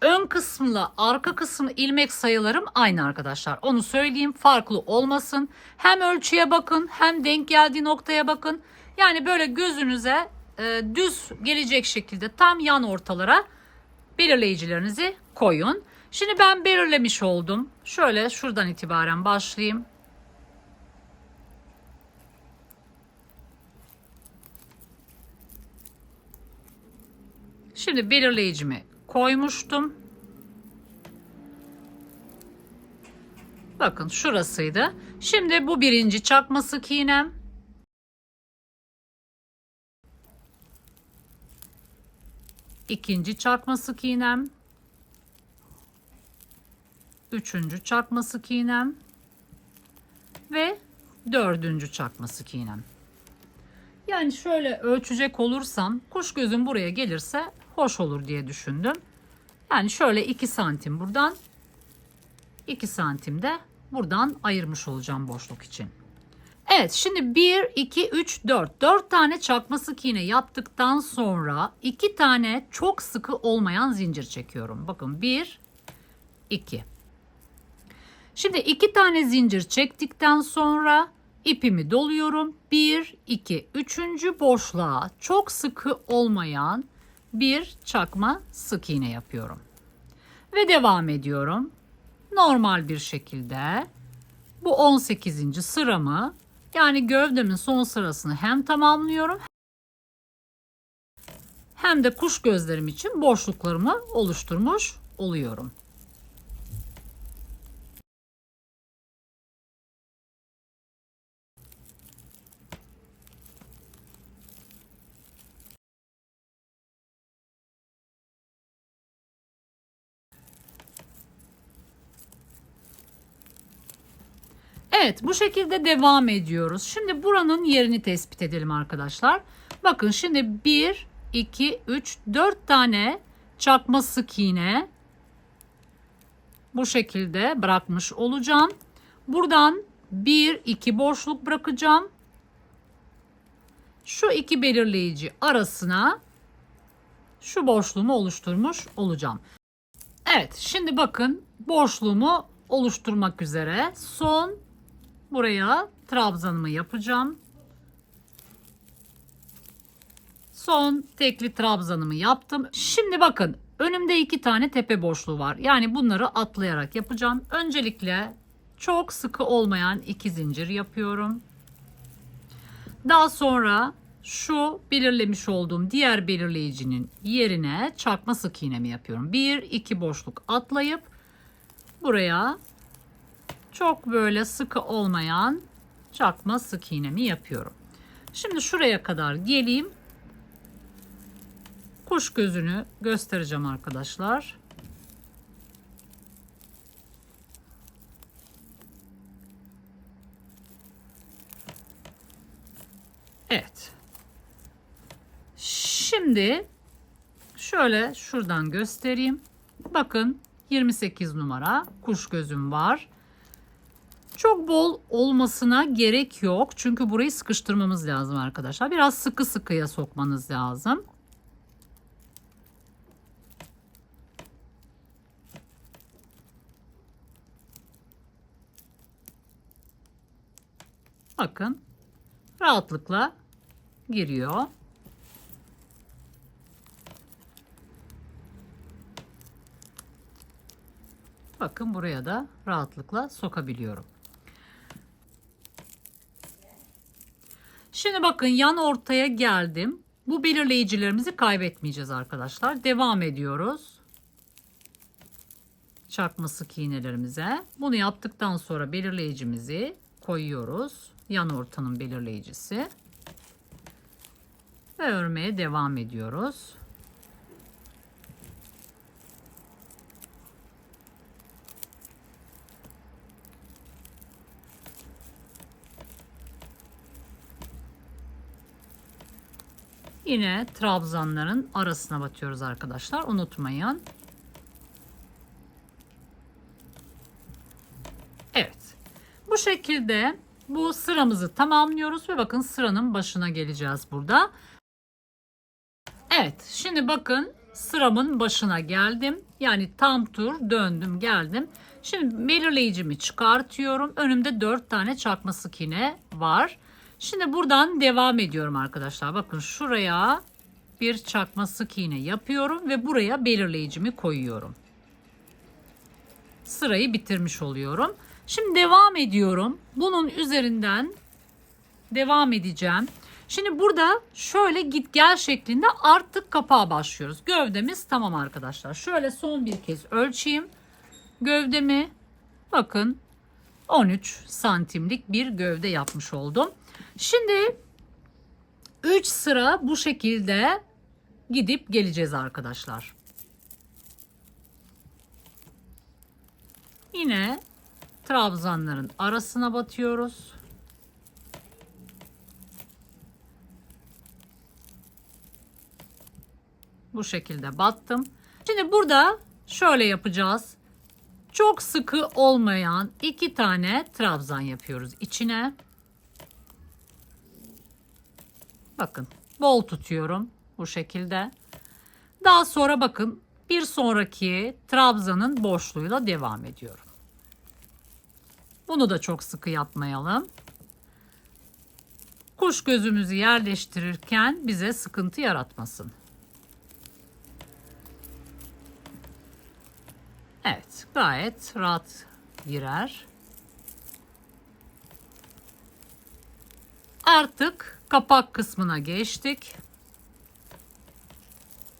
Ön kısmıyla arka kısmı ilmek sayılarım aynı arkadaşlar. Onu söyleyeyim, farklı olmasın. Hem ölçüye bakın hem denk geldiği noktaya bakın. Yani böyle gözünüze düz gelecek şekilde tam yan ortalara belirleyicilerinizi koyun. Şimdi ben belirlemiş oldum. Şöyle şuradan itibaren başlayayım. Şimdi belirleyicimi koymuştum. Bakın şurasıydı. Şimdi bu birinci çakma sık iğnem. İkinci çakma sık iğnem. Üçüncü çakma sık iğnem. Ve dördüncü çakma sık iğnem. Yani şöyle ölçecek olursam kuş gözüm buraya gelirse hoş olur diye düşündüm. Yani şöyle 2 santim buradan, 2 santim de buradan ayırmış olacağım boşluk için. Evet, şimdi 1, 2, 3, 4. 4 tane çakma sık iğne yaptıktan sonra 2 tane çok sıkı olmayan zincir çekiyorum. Bakın 1, 2. Şimdi 2 tane zincir çektikten sonra ipimi doluyorum. 1, 2, 3. boşluğa çok sıkı olmayan bir çakma sık iğne yapıyorum. Ve devam ediyorum. Normal bir şekilde bu 18. sıramı, yani gövdemin son sırasını hem tamamlıyorum hem de kuş gözlerim için boşluklarımı oluşturmuş oluyorum. Evet, bu şekilde devam ediyoruz. Şimdi buranın yerini tespit edelim arkadaşlar. Bakın şimdi 1, 2, 3, 4 tane çakma sık iğne bu şekilde bırakmış olacağım. Buradan 1, 2 boşluk bırakacağım. Şu iki belirleyici arasına şu boşluğumu oluşturmuş olacağım. Evet, şimdi bakın boşluğumu oluşturmak üzere son buraya trabzanımı yapacağım. Son tekli trabzanımı yaptım. Şimdi bakın önümde 2 tane tepe boşluğu var. Yani bunları atlayarak yapacağım. Öncelikle çok sıkı olmayan 2 zincir yapıyorum. Daha sonra şu belirlemiş olduğum diğer belirleyicinin yerine çakma sık iğnemi yapıyorum. 1, 2 boşluk atlayıp buraya çok böyle sıkı olmayan çakma sık iğnemi yapıyorum. Şimdi şuraya kadar geleyim. Kuş gözünü göstereceğim arkadaşlar. Evet. Şimdi şöyle şuradan göstereyim. Bakın 28 numara kuş gözüm var. Çok bol olmasına gerek yok. Çünkü burayı sıkıştırmamız lazım arkadaşlar. Biraz sıkı sıkıya sokmanız lazım. Bakın rahatlıkla giriyor. Bakın buraya da rahatlıkla sokabiliyorum. Şimdi bakın yan ortaya geldim. Bu belirleyicilerimizi kaybetmeyeceğiz arkadaşlar. Devam ediyoruz. Çakma sık iğnelerimize. Bunu yaptıktan sonra belirleyicimizi koyuyoruz. Yan ortanın belirleyicisi. Ve örmeye devam ediyoruz. Yine trabzanların arasına batıyoruz arkadaşlar. Unutmayın. Evet. Bu şekilde bu sıramızı tamamlıyoruz ve bakın sıranın başına geleceğiz burada. Evet. Şimdi bakın sıramın başına geldim. Yani tam tur döndüm geldim. Şimdi belirleyicimi çıkartıyorum. Önümde 4 tane çakma sık iğne var. Şimdi buradan devam ediyorum arkadaşlar. Bakın şuraya bir çakma sık iğne yapıyorum ve buraya belirleyicimi koyuyorum. Sırayı bitirmiş oluyorum. Şimdi devam ediyorum. Bunun üzerinden devam edeceğim. Şimdi burada şöyle git gel şeklinde artık kapağa başlıyoruz. Gövdemiz tamam arkadaşlar. Şöyle son bir kez ölçeyim. Gövdemi bakın 13 santimlik bir gövde yapmış oldum. Şimdi 3 sıra bu şekilde gidip geleceğiz arkadaşlar. Yine trabzanların arasına batıyoruz. Bu şekilde battım. Şimdi burada şöyle yapacağız. Çok sıkı olmayan 2 tane trabzan yapıyoruz içine. Bakın bol tutuyorum bu şekilde. Daha sonra bakın bir sonraki trabzanın boşluğuyla devam ediyorum. Bunu da çok sıkı yapmayalım. Kuş gözümüzü yerleştirirken bize sıkıntı yaratmasın. Evet, gayet rahat girer. Artık kapak kısmına geçtik.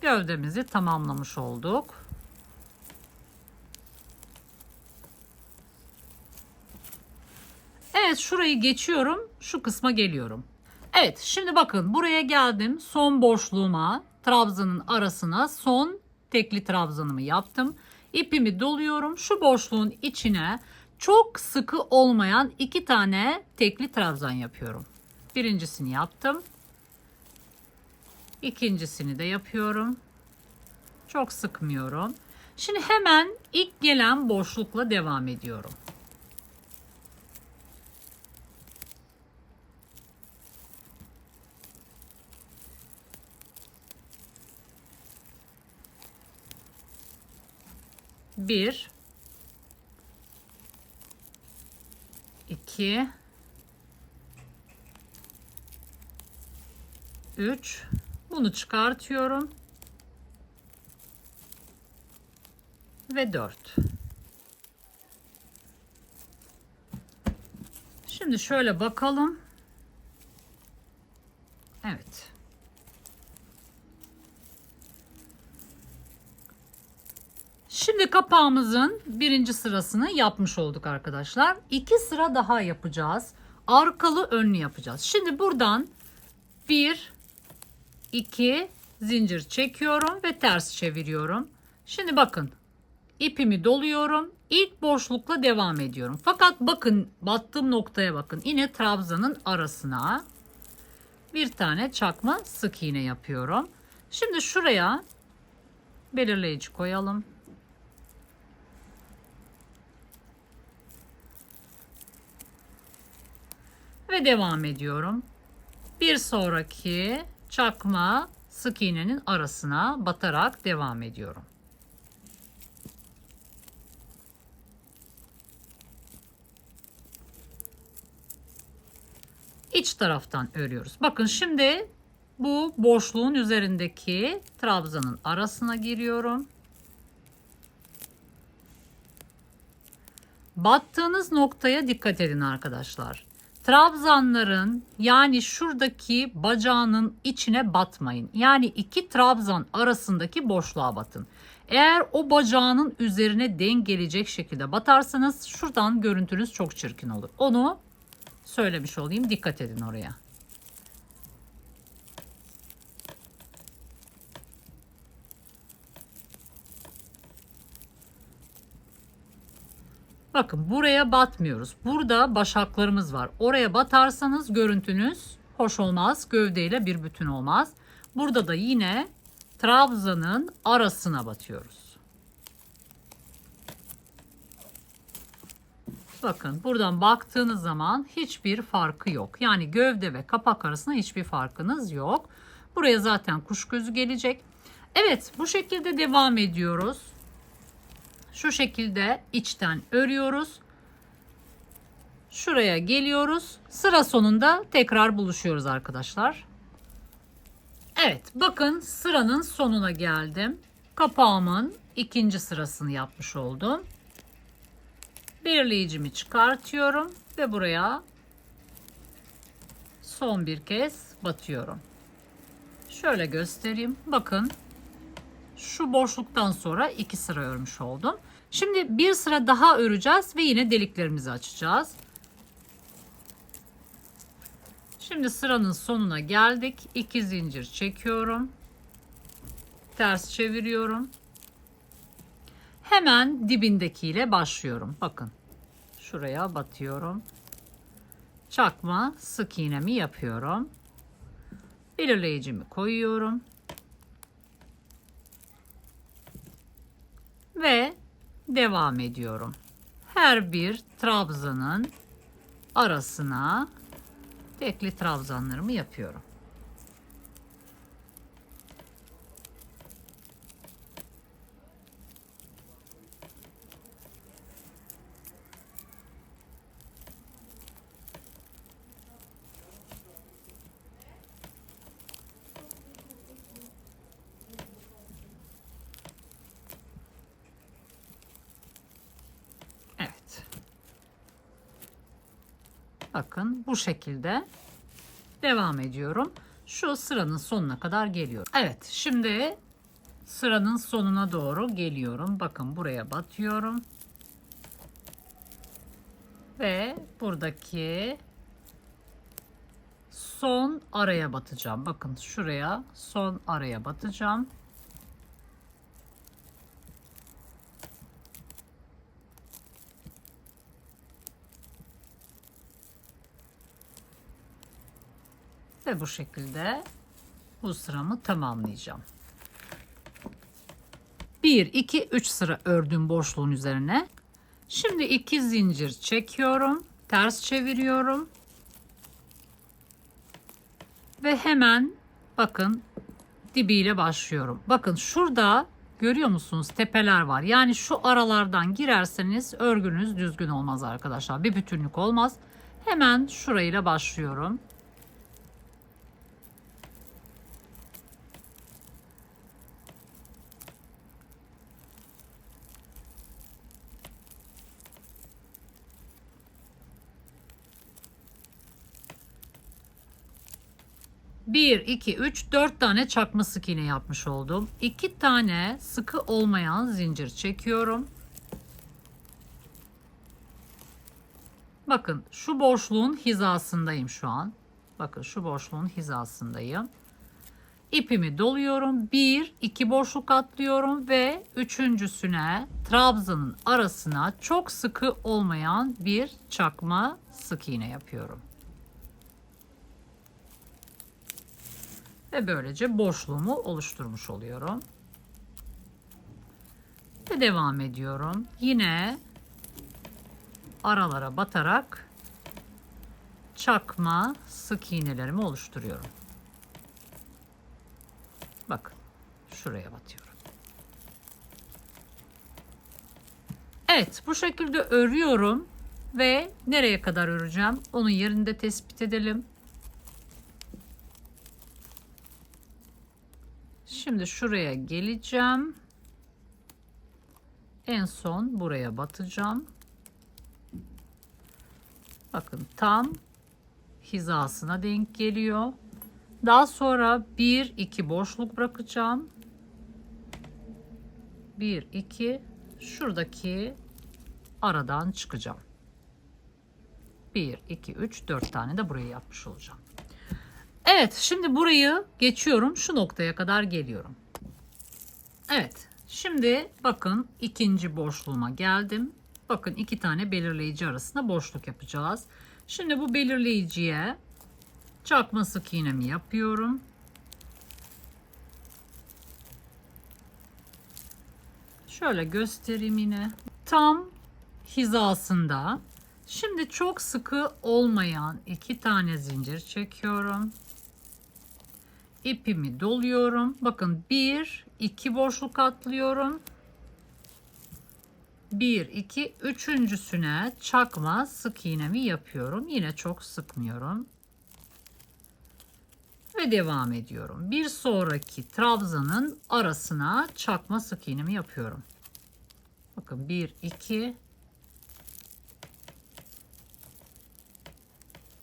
Gövdemizi tamamlamış olduk. Evet, şurayı geçiyorum. Şu kısma geliyorum. Evet, şimdi bakın buraya geldim. Son boşluğuma, trabzanın arasına son tekli trabzanımı yaptım. İpimi doluyorum. Şu boşluğun içine çok sıkı olmayan 2 tane tekli trabzan yapıyorum. Birincisini yaptım. İkincisini de yapıyorum. Çok sıkmıyorum. Şimdi hemen ilk gelen boşlukla devam ediyorum. Bir, iki, üç. Bunu çıkartıyorum. Ve 4. Şimdi şöyle bakalım. Evet. Şimdi kapağımızın birinci sırasını yapmış olduk arkadaşlar. 2 sıra daha yapacağız. Arkalı önlü yapacağız. Şimdi buradan 1, 2 zincir çekiyorum ve ters çeviriyorum. Şimdi bakın. İpimi doluyorum. İlk boşlukla devam ediyorum. Fakat bakın battığım noktaya bakın. Yine trabzanın arasına bir tane çakma sık iğne yapıyorum. Şimdi şuraya belirleyici koyalım. Ve devam ediyorum. Bir sonraki çakma sık iğnenin arasına batarak devam ediyorum. İç taraftan örüyoruz. Bakın şimdi bu boşluğun üzerindeki trabzanın arasına giriyorum. Battığınız noktaya dikkat edin arkadaşlar. Trabzanların yani şuradaki bacağının içine batmayın. Yani 2 trabzan arasındaki boşluğa batın. Eğer o bacağının üzerine denk gelecek şekilde batarsanız şuradan görüntünüz çok çirkin olur. Onu söylemiş olayım. Dikkat edin oraya. Bakın buraya batmıyoruz. Burada başaklarımız var. Oraya batarsanız görüntünüz hoş olmaz. Gövdeyle bir bütün olmaz. Burada da yine trabzanın arasına batıyoruz. Bakın buradan baktığınız zaman hiçbir farkı yok. Yani gövde ve kapak arasında hiçbir farkınız yok. Buraya zaten kuş gözü gelecek. Evet, bu şekilde devam ediyoruz. Şu şekilde içten örüyoruz. Şuraya geliyoruz. Sıra sonunda tekrar buluşuyoruz arkadaşlar. Evet, bakın sıranın sonuna geldim. Kapağımın ikinci sırasını yapmış oldum. Belirleyicimi çıkartıyorum ve buraya son bir kez batıyorum. Şöyle göstereyim. Bakın şu boşluktan sonra 2 sıra örmüş oldum. Şimdi bir sıra daha öreceğiz ve yine deliklerimizi açacağız. Şimdi sıranın sonuna geldik. 2 zincir çekiyorum. Ters çeviriyorum. Hemen dibindekiyle başlıyorum. Bakın. Şuraya batıyorum. Çakma sık iğnemi yapıyorum. Belirleyicimi koyuyorum. Ve devam ediyorum. Her bir trabzanın arasına tekli trabzanlarımı yapıyorum. Evet. Bakın bu şekilde devam ediyorum. Şu sıranın sonuna kadar geliyorum. Evet, şimdi sıranın sonuna doğru geliyorum. Bakın buraya batıyorum. Ve buradaki son araya batacağım. Bakın şuraya son araya batacağım. Ve bu şekilde bu sıramı tamamlayacağım. 1, 2, 3 sıra ördüğüm boşluğun üzerine. Şimdi 2 zincir çekiyorum. Ters çeviriyorum. Ve hemen bakın dibiyle başlıyorum. Bakın şurada görüyor musunuz tepeler var. Yani şu aralardan girerseniz örgünüz düzgün olmaz arkadaşlar. Bir bütünlük olmaz. Hemen şurayla başlıyorum. Bir, iki, üç, 4 tane çakma sık iğne yapmış oldum. 2 tane sıkı olmayan zincir çekiyorum. Bakın şu boşluğun hizasındayım şu an. Bakın şu boşluğun hizasındayım. İpimi doluyorum. 1, 2 boşluk atlıyorum ve üçüncüsüne trabzanın arasına çok sıkı olmayan bir çakma sık iğne yapıyorum. Ve böylece boşluğumu oluşturmuş oluyorum. Ve devam ediyorum. Yine aralara batarak çakma sık iğnelerimi oluşturuyorum. Bakın şuraya batıyorum. Evet, bu şekilde örüyorum ve nereye kadar öreceğim onun yerini de tespit edelim. Şimdi şuraya geleceğim. En son buraya batacağım. Bakın tam hizasına denk geliyor. Daha sonra 1, 2 boşluk bırakacağım. 1, 2 şuradaki aradan çıkacağım. 1, 2, 3, 4 tane de burayı yapmış olacağım. Evet, şimdi burayı geçiyorum. Şu noktaya kadar geliyorum. Evet, şimdi bakın ikinci boşluğuma geldim. Bakın 2 tane belirleyici arasında boşluk yapacağız. Şimdi bu belirleyiciye çakma sık iğnemi yapıyorum. Şöyle göstereyim yine. Tam hizasında. Şimdi çok sıkı olmayan 2 tane zincir çekiyorum. İpimi doluyorum. Bakın 1, 2 boşluk atlıyorum. 1, 2, üçüncüsüne çakma sık iğnemi yapıyorum. Yine çok sıkmıyorum. Ve devam ediyorum. Bir sonraki trabzanın arasına çakma sık iğnemi yapıyorum. Bakın 1, 2,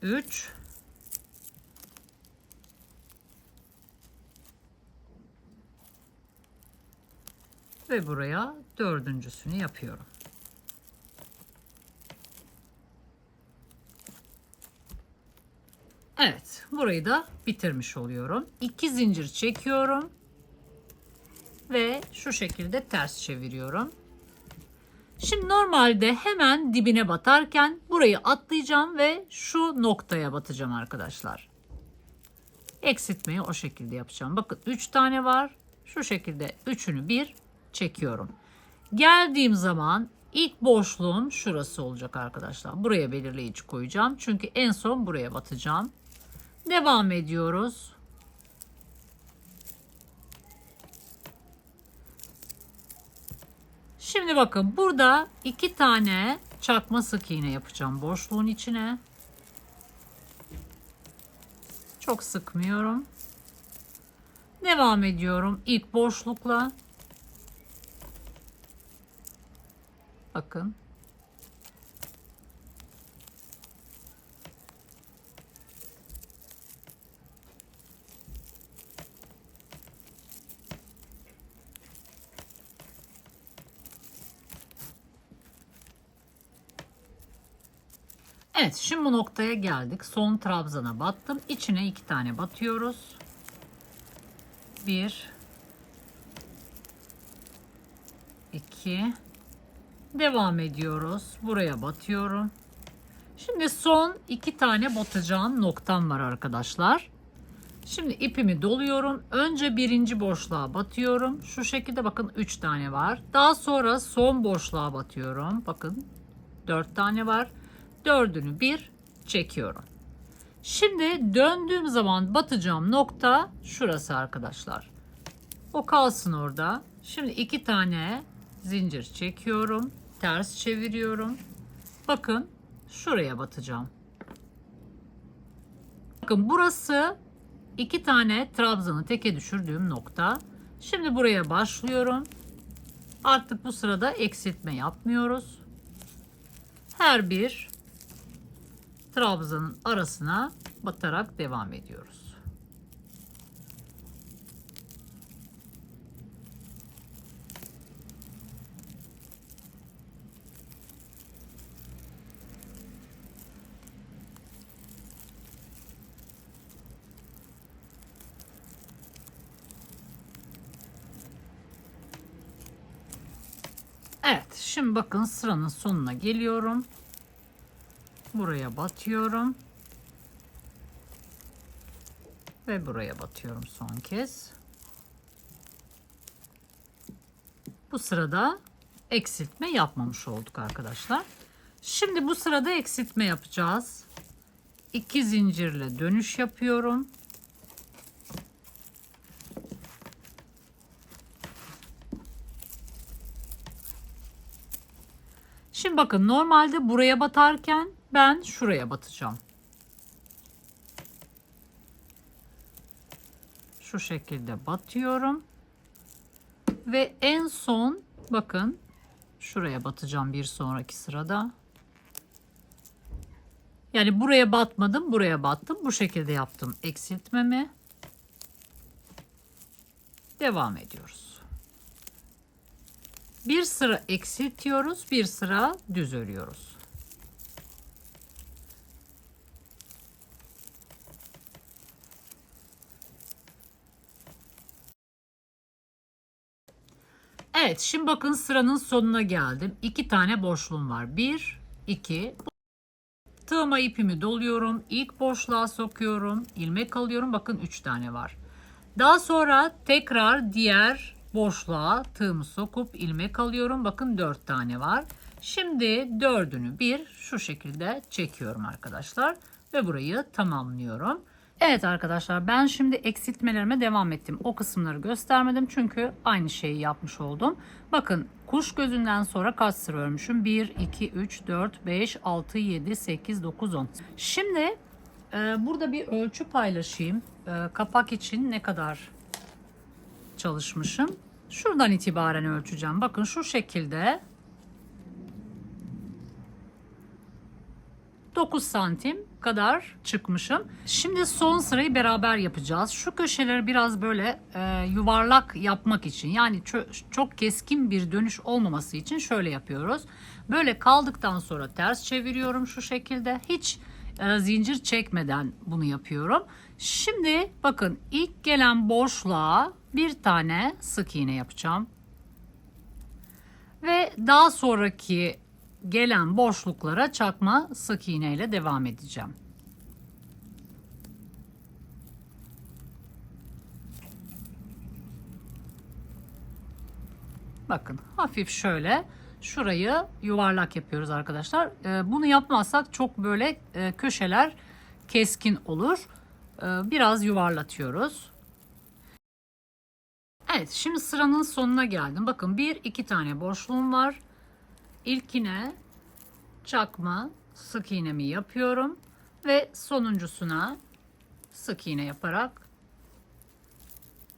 3, Ve buraya dördüncüsünü yapıyorum. Evet, burayı da bitirmiş oluyorum. 2 zincir çekiyorum ve şu şekilde ters çeviriyorum. Şimdi normalde hemen dibine batarken burayı atlayacağım ve şu noktaya batacağım arkadaşlar. Eksiltmeyi o şekilde yapacağım. Bakın 3 tane var. Şu şekilde üçünü bir çekiyorum. Geldiğim zaman ilk boşluğum şurası olacak arkadaşlar. Buraya belirleyici koyacağım. Çünkü en son buraya batacağım. Devam ediyoruz. Şimdi bakın burada 2 tane çakma sık iğne yapacağım boşluğun içine. Çok sıkmıyorum. Devam ediyorum ilk boşlukla. Bakın. Evet, şimdi bu noktaya geldik. Son trabzana battım. İçine 2 tane batıyoruz. 1 2 devam ediyoruz. Buraya batıyorum. Şimdi son 2 tane batacağım noktam var arkadaşlar. Şimdi ipimi doluyorum. Önce birinci boşluğa batıyorum. Şu şekilde bakın 3 tane var. Daha sonra son boşluğa batıyorum. Bakın 4 tane var. Dördünü bir çekiyorum. Şimdi döndüğüm zaman batacağım nokta şurası arkadaşlar. O kalsın orada. Şimdi 2 tane zincir çekiyorum. Ters çeviriyorum. Bakın şuraya batacağım. Bakın burası 2 tane trabzanı teke düşürdüğüm nokta. Şimdi buraya başlıyorum. Artık bu sırada eksiltme yapmıyoruz. Her bir trabzanın arasına batarak devam ediyoruz. Evet, şimdi bakın sıranın sonuna geliyorum. Buraya batıyorum. Ve buraya batıyorum son kez. Bu sırada eksiltme yapmamış olduk arkadaşlar. Şimdi bu sırada eksiltme yapacağız. 2 zincirle dönüş yapıyorum. Şimdi bakın normalde buraya batarken ben şuraya batacağım. Şu şekilde batıyorum. Ve en son bakın şuraya batacağım bir sonraki sırada. Yani buraya batmadım, buraya battım. Bu şekilde yaptım eksiltmemi. Devam ediyoruz. Bir sıra eksiltiyoruz, bir sıra düz örüyoruz. Evet, şimdi bakın sıranın sonuna geldim. 2 tane boşluğum var. 1, 2. Tığıma ipimi doluyorum. İlk boşluğa sokuyorum. İlmek alıyorum. Bakın 3 tane var. Daha sonra tekrar diğer boşluğa tığımı sokup ilmek alıyorum. Bakın 4 tane var. Şimdi dördünü bir şu şekilde çekiyorum arkadaşlar. Ve burayı tamamlıyorum. Evet arkadaşlar, ben şimdi eksiltmelerime devam ettim. O kısımları göstermedim çünkü aynı şeyi yapmış oldum. Bakın kuş gözünden sonra kaç sıra örmüşüm? 1, 2, 3, 4, 5, 6, 7, 8, 9, 10. Şimdi burada bir ölçü paylaşayım. Kapak için ne kadar çalışmışım. Şuradan itibaren ölçeceğim. Bakın şu şekilde 9 santim kadar çıkmışım. Şimdi son sırayı beraber yapacağız. Şu köşeleri biraz böyle yuvarlak yapmak için, yani çok keskin bir dönüş olmaması için şöyle yapıyoruz. Böyle kaldıktan sonra ters çeviriyorum şu şekilde. Hiç zincir çekmeden bunu yapıyorum. Şimdi bakın, ilk gelen boşluğa bir tane sık iğne yapacağım. Ve daha sonraki gelen boşluklara çakma sık iğne ile devam edeceğim. Bakın, hafif şöyle şurayı yuvarlak yapıyoruz arkadaşlar. Bunu yapmazsak çok böyle köşeler keskin olur. Biraz yuvarlatıyoruz. Evet, şimdi sıranın sonuna geldim. Bakın, iki tane boşluğum var. İlkine çakma sık iğnemi yapıyorum ve sonuncusuna sık iğne yaparak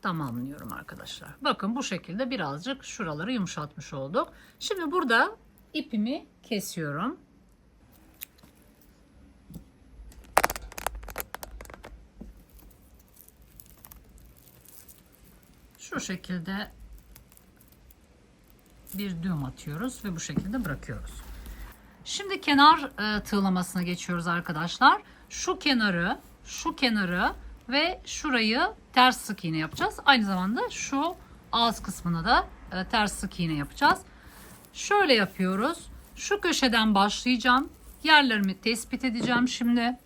tamamlıyorum arkadaşlar. Bakın, bu şekilde birazcık şuraları yumuşatmış olduk. Şimdi burada ipimi kesiyorum. Şu şekilde bir düğüm atıyoruz ve bu şekilde bırakıyoruz. Şimdi kenar tığlamasına geçiyoruz arkadaşlar. Şu kenarı ve şurayı ters sık iğne yapacağız. Aynı zamanda şu ağız kısmına da ters sık iğne yapacağız. Şöyle yapıyoruz. Şu köşeden başlayacağım. Yerlerimi tespit edeceğim şimdi.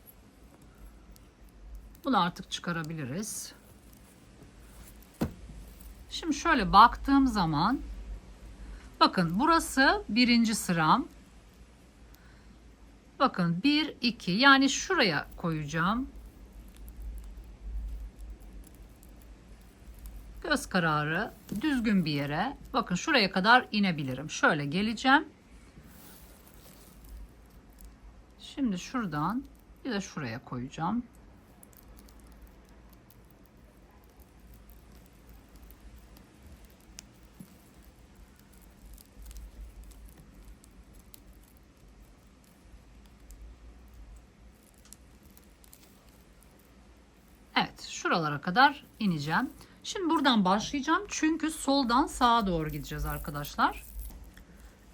Bunu artık çıkarabiliriz. Şimdi şöyle baktığım zaman, bakın, burası birinci sıram. Bakın, 1 2, yani şuraya koyacağım. Göz kararı düzgün bir yere. Bakın, şuraya kadar inebilirim. Şöyle geleceğim. Şimdi şuradan bir de şuraya koyacağım. Evet, şuralara kadar ineceğim. Şimdi buradan başlayacağım çünkü soldan sağa doğru gideceğiz arkadaşlar.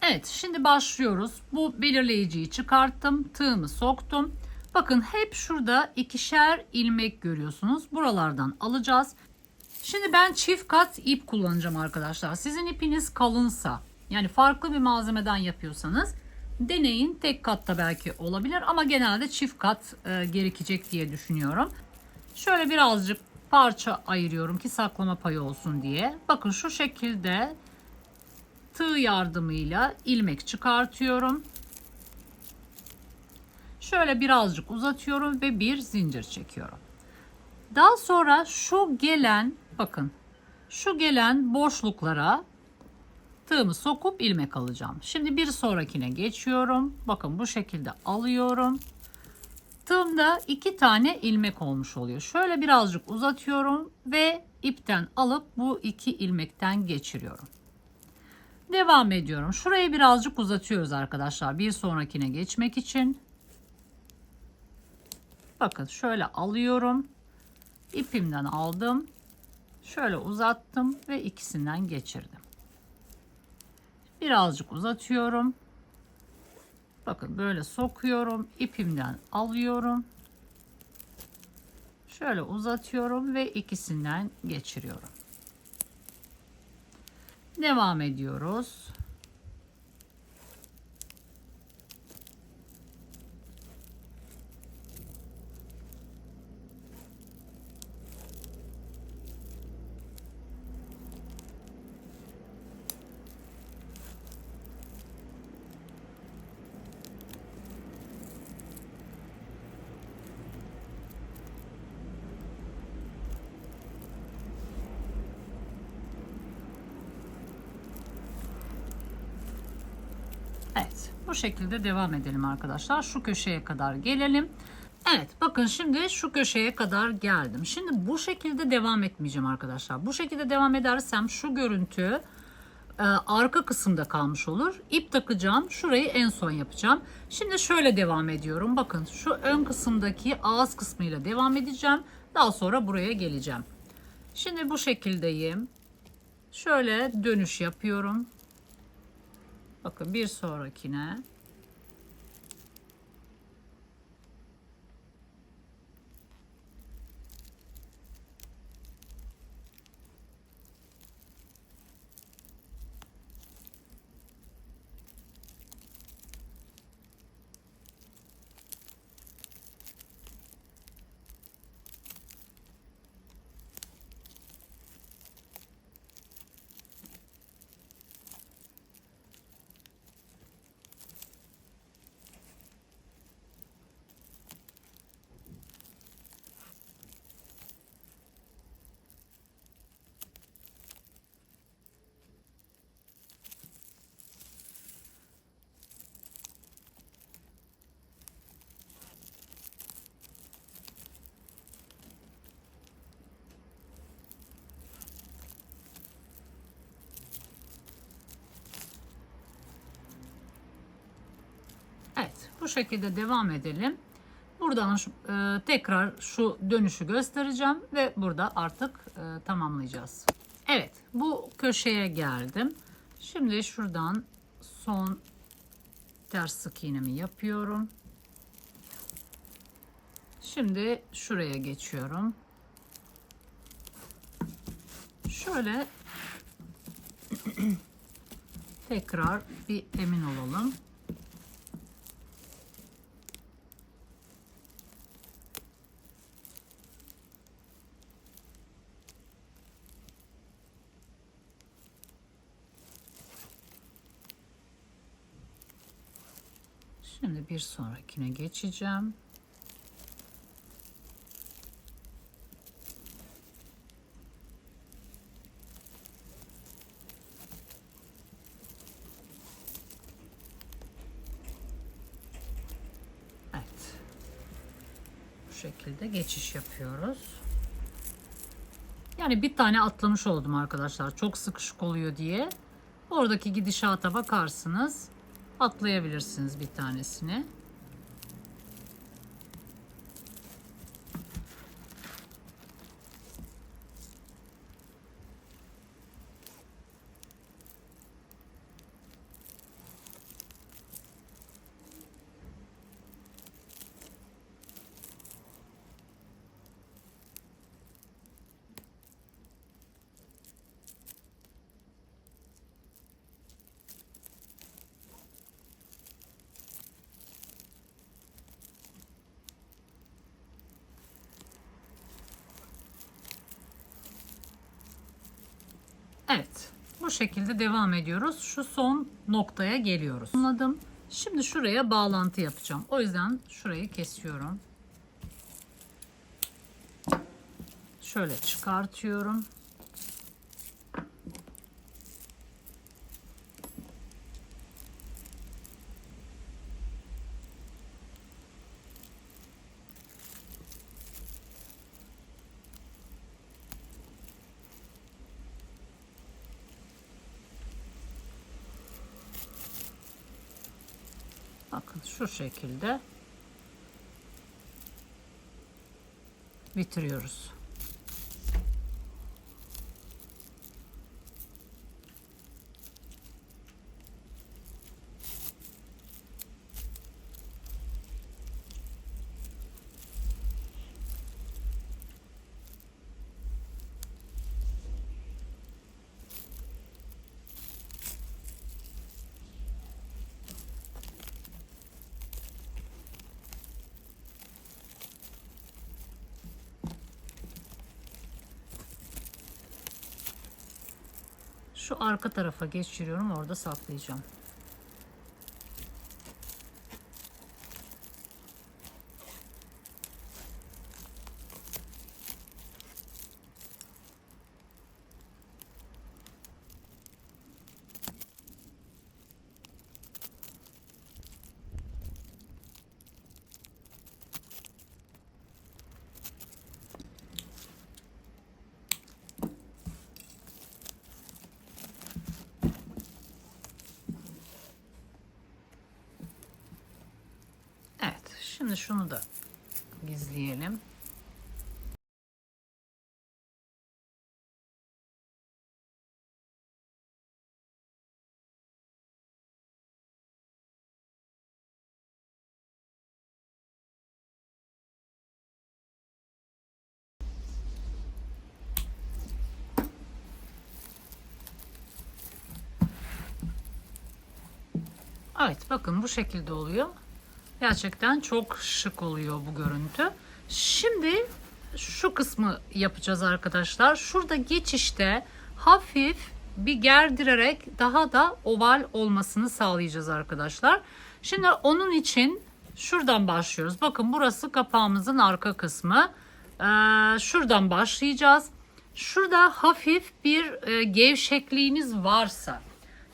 Evet, şimdi başlıyoruz. Bu belirleyiciyi çıkarttım, tığımı soktum. Bakın, hep şurada ikişer ilmek görüyorsunuz. Buralardan alacağız. Şimdi ben çift kat ip kullanacağım arkadaşlar. Sizin ipiniz kalınsa, yani farklı bir malzemeden yapıyorsanız deneyin. Tek katta belki olabilir ama genelde çift kat gerekecek diye düşünüyorum. Şöyle birazcık parça ayırıyorum ki saklama payı olsun diye. Bakın, şu şekilde tığ yardımıyla ilmek çıkartıyorum. Şöyle birazcık uzatıyorum ve bir zincir çekiyorum. Daha sonra şu gelen, bakın, şu gelen boşluklara tığımı sokup ilmek alacağım. Şimdi bir sonrakine geçiyorum. Bakın, bu şekilde alıyorum. Tığımda 2 tane ilmek olmuş oluyor. Şöyle birazcık uzatıyorum ve ipten alıp bu 2 ilmekten geçiriyorum. Devam ediyorum. Şurayı birazcık uzatıyoruz arkadaşlar, bir sonrakine geçmek için. Bakın, şöyle alıyorum. İpimden aldım. Şöyle uzattım ve ikisinden geçirdim. Birazcık uzatıyorum. Bakın, böyle sokuyorum. İpimden alıyorum. Şöyle uzatıyorum ve ikisinden geçiriyorum. Devam ediyoruz. Evet, bu şekilde devam edelim arkadaşlar. Şu köşeye kadar gelelim. Evet, bakın, şimdi şu köşeye kadar geldim. Şimdi bu şekilde devam etmeyeceğim arkadaşlar. Bu şekilde devam edersem şu görüntü arka kısımda kalmış olur. İp takacağım. Şurayı en son yapacağım. Şimdi şöyle devam ediyorum. Bakın şu ön kısımdaki ağız kısmıyla devam edeceğim. Daha sonra buraya geleceğim. Şimdi bu şekildeyim. Şöyle dönüş yapıyorum. Bakın bir sonrakine. Evet, bu şekilde devam edelim. Buradan tekrar şu dönüşü göstereceğim ve burada artık tamamlayacağız. Evet, bu köşeye geldim. Şimdi şuradan son ters sık iğnemi yapıyorum. Şimdi şuraya geçiyorum. Şöyle tekrar bir emin olalım. Şimdi bir sonrakine geçeceğim. Evet. Bu şekilde geçiş yapıyoruz. Yani bir tane atlamış oldum arkadaşlar. Çok sıkışık oluyor diye. Oradaki gidişata bakarsınız. Atlayabilirsiniz bir tanesini. Evet. Bu şekilde devam ediyoruz. Şu son noktaya geliyoruz. Anladım. Şimdi şuraya bağlantı yapacağım. O yüzden şurayı kesiyorum. Şöyle çıkartıyorum. Bakın şu şekilde bitiriyoruz. Şu arka tarafa geçiriyorum. Orada saklayacağım. Şimdi şunu da gizleyelim. Evet, bakın bu şekilde oluyor. Gerçekten çok şık oluyor bu görüntü. Şimdi şu kısmı yapacağız arkadaşlar. Şurada geçişte hafif bir gerdirerek daha da oval olmasını sağlayacağız arkadaşlar. Şimdi onun için şuradan başlıyoruz. Bakın burası kapağımızın arka kısmı. Şuradan başlayacağız. Şurada hafif bir gevşekliğimiz varsa,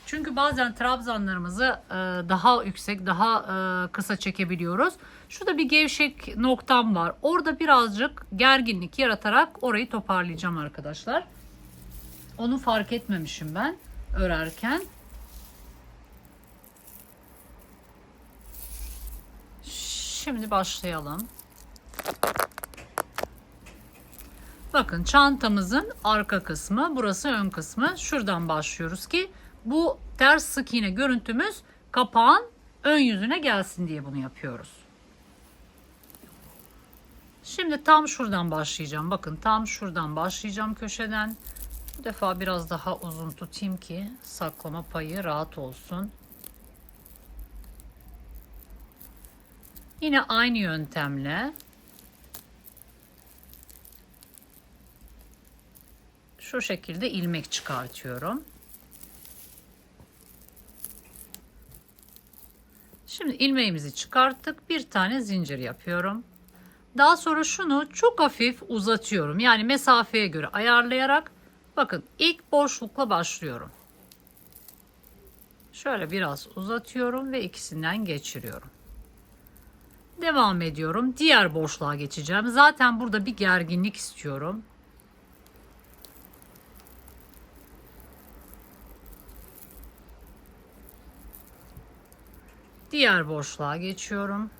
çünkü bazen trabzanlarımızı daha yüksek, daha kısa çekebiliyoruz. Şurada bir gevşek noktam var. Orada birazcık gerginlik yaratarak orayı toparlayacağım arkadaşlar. Onu fark etmemişim ben örerken. Şimdi başlayalım. Bakın çantamızın arka kısmı, burası ön kısmı. Şuradan başlıyoruz ki bu ters sık iğne görüntümüz kapağın ön yüzüne gelsin diye bunu yapıyoruz. Şimdi tam şuradan başlayacağım. Bakın tam şuradan başlayacağım köşeden. Bu defa biraz daha uzun tutayım ki saklama payı rahat olsun. Yine aynı yöntemle şu şekilde ilmek çıkartıyorum. Şimdi ilmeğimizi çıkarttık. Bir tane zincir yapıyorum. Daha sonra şunu çok hafif uzatıyorum. Yani mesafeye göre ayarlayarak, bakın ilk boşlukla başlıyorum. Şöyle biraz uzatıyorum ve ikisinden geçiriyorum. Devam ediyorum. Diğer boşluğa geçeceğim. Zaten burada bir gerginlik istiyorum. Diğer boşluğa geçiyorum.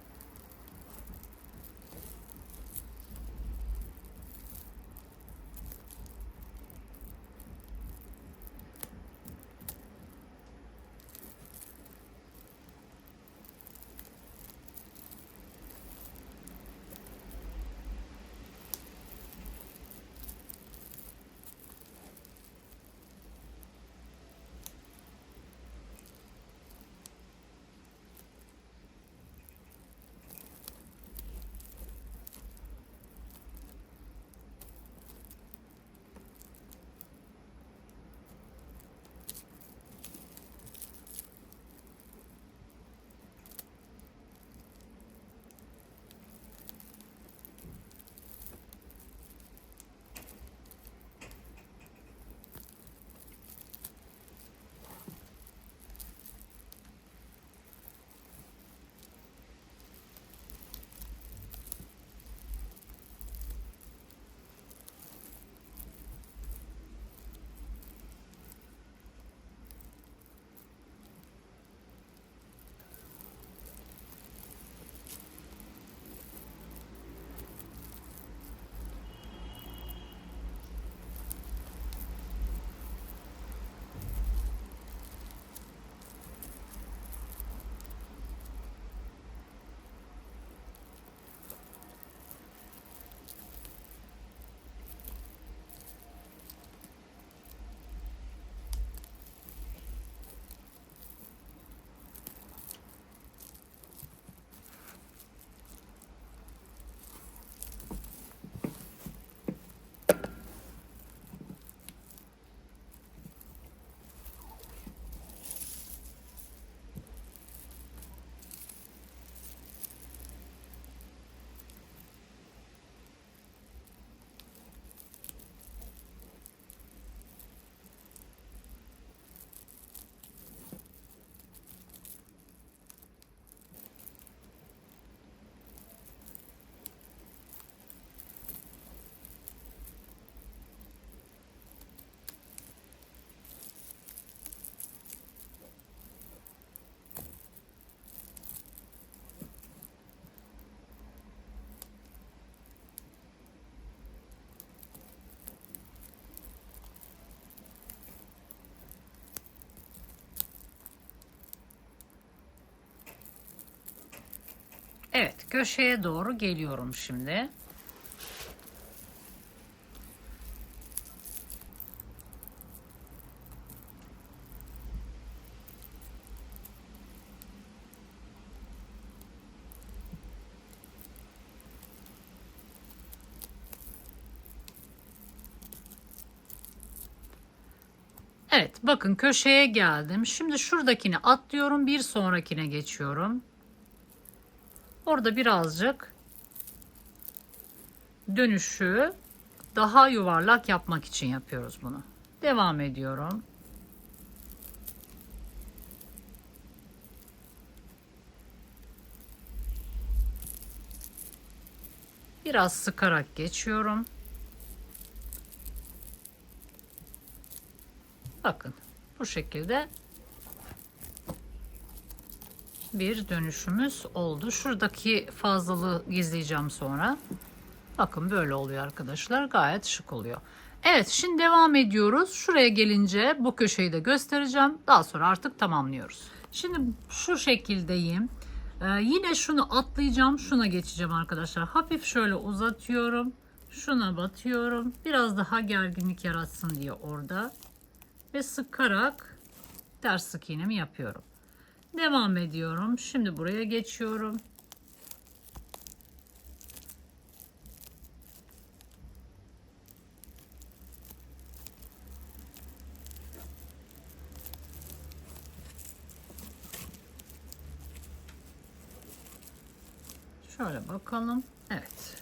köşeye doğru geliyorum şimdi. Evet, bakın köşeye geldim. Şimdi şuradakini atlıyorum, bir sonrakine geçiyorum. Orada birazcık dönüşü daha yuvarlak yapmak için yapıyoruz bunu. Devam ediyorum. Biraz sıkarak geçiyorum. Bakın bu şekilde bir dönüşümüz oldu. Şuradaki fazlalığı gizleyeceğim sonra. Bakın böyle oluyor arkadaşlar. Gayet şık oluyor. Evet, şimdi devam ediyoruz. Şuraya gelince bu köşeyi de göstereceğim. Daha sonra artık tamamlıyoruz. Şimdi şu şekildeyim. Yine şunu atlayacağım. Şuna geçeceğim arkadaşlar. Hafif şöyle uzatıyorum. Şuna batıyorum. Biraz daha gerginlik yaratsın diye orada. Ve sıkarak ters sık iğnemi yapıyorum. Devam ediyorum. Şimdi buraya geçiyorum. Şöyle bakalım. Evet.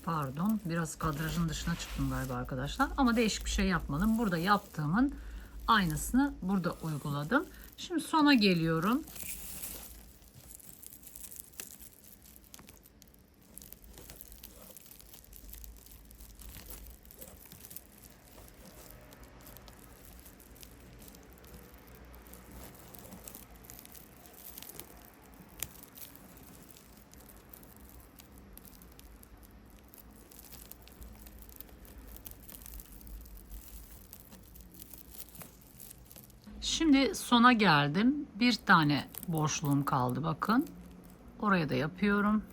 Pardon, biraz kadrajın dışına çıktım galiba arkadaşlar. Ama değişik bir şey yapmadım. Burada yaptığımın aynısını burada uyguladım. Şimdi sona geliyorum. Şimdi sona geldim. Bir tane boşluğum kaldı bakın. Oraya da yapıyorum.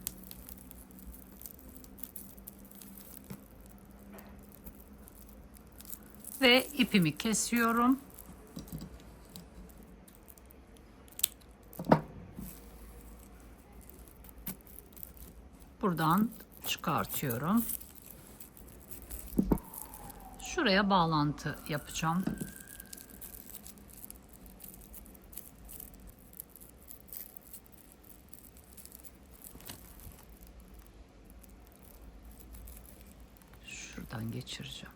Ve ipimi kesiyorum. Buradan çıkartıyorum. Şuraya bağlantı yapacağım. Şuradan geçireceğim.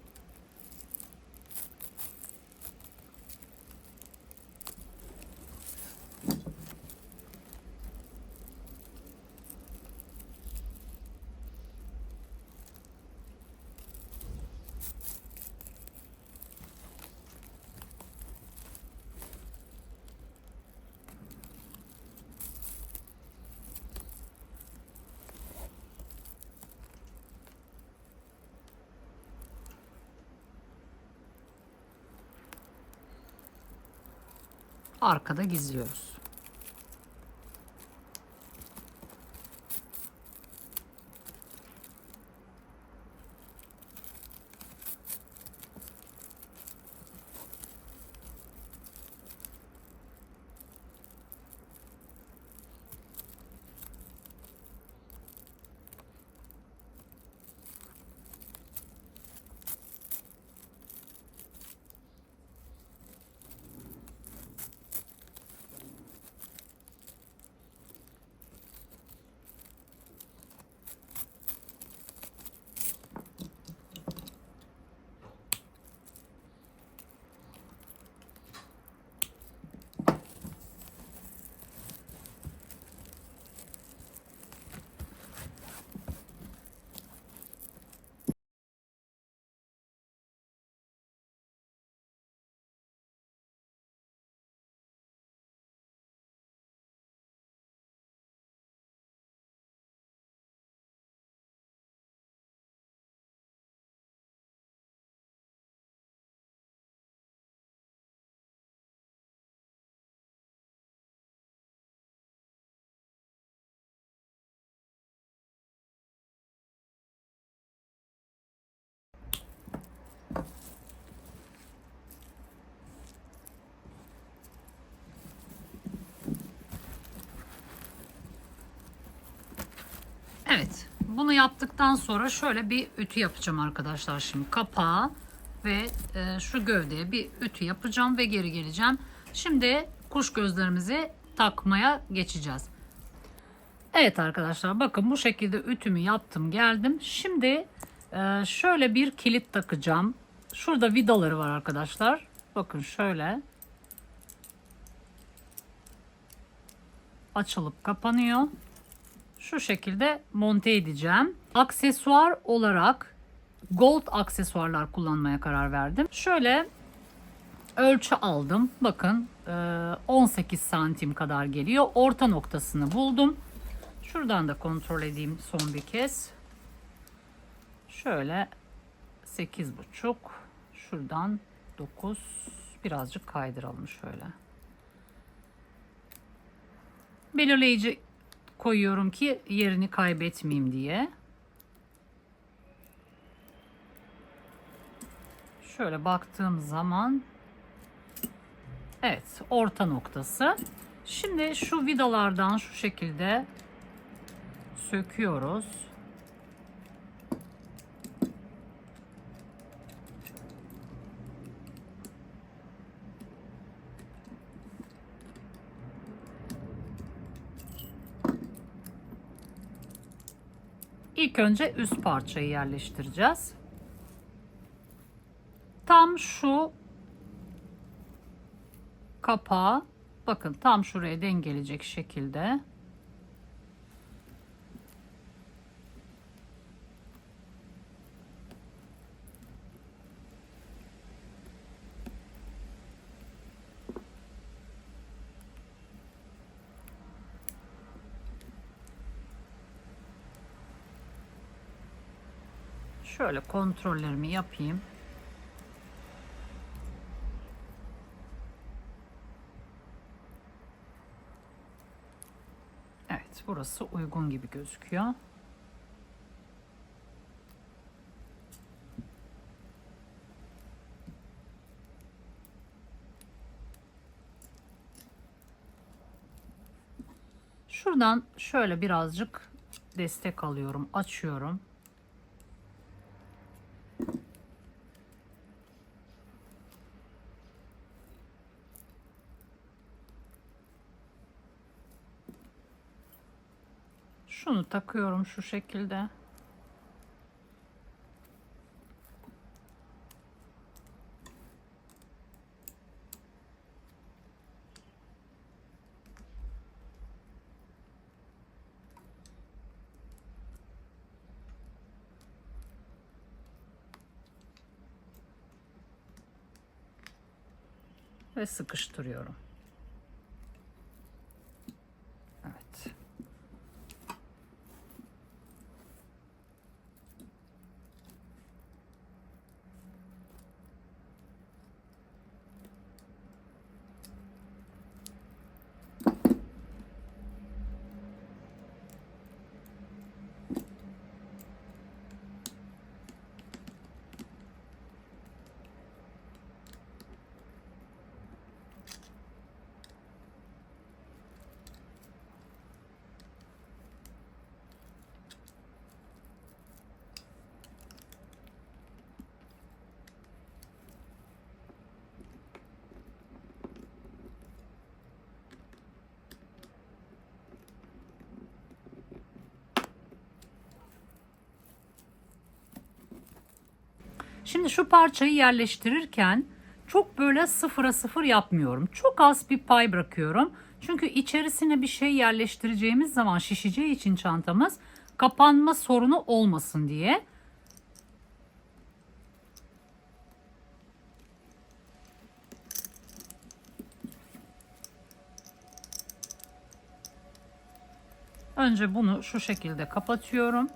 Arkada gizliyoruz. Evet, bunu yaptıktan sonra şöyle bir ütü yapacağım arkadaşlar. Şimdi kapağı ve şu gövdeye bir ütü yapacağım ve geri geleceğim. Şimdi kuş gözlerimizi takmaya geçeceğiz. Evet arkadaşlar, bakın bu şekilde ütümü yaptım, geldim. Şimdi şöyle bir kilit takacağım. Şurada vidaları var arkadaşlar. Bakın şöyle açılıp kapanıyor. Şu şekilde monte edeceğim. Aksesuar olarak gold aksesuarlar kullanmaya karar verdim. Şöyle ölçü aldım. Bakın 18 santim kadar geliyor. Orta noktasını buldum. Şuradan da kontrol edeyim son bir kez. Şöyle 8,5. Şuradan 9. Birazcık kaydıralım şöyle. Belirleyici koyuyorum ki yerini kaybetmeyeyim diye. Şöyle baktığım zaman evet, orta noktası. Şimdi şu vidalardan şu şekilde söküyoruz. İlk önce üst parçayı yerleştireceğiz. Tam şu kapağı, bakın tam şuraya dengeleyecek şekilde şöyle kontrollerimi yapayım. Evet, burası uygun gibi gözüküyor. Şuradan şöyle birazcık destek alıyorum, açıyorum. Şunu takıyorum şu şekilde. Ve sıkıştırıyorum. Evet. Şimdi şu parçayı yerleştirirken çok böyle sıfıra sıfır yapmıyorum. Çok az bir pay bırakıyorum. Çünkü içerisine bir şey yerleştireceğimiz zaman şişeceği için çantamız kapanma sorunu olmasın diye. Önce bunu şu şekilde kapatıyorum.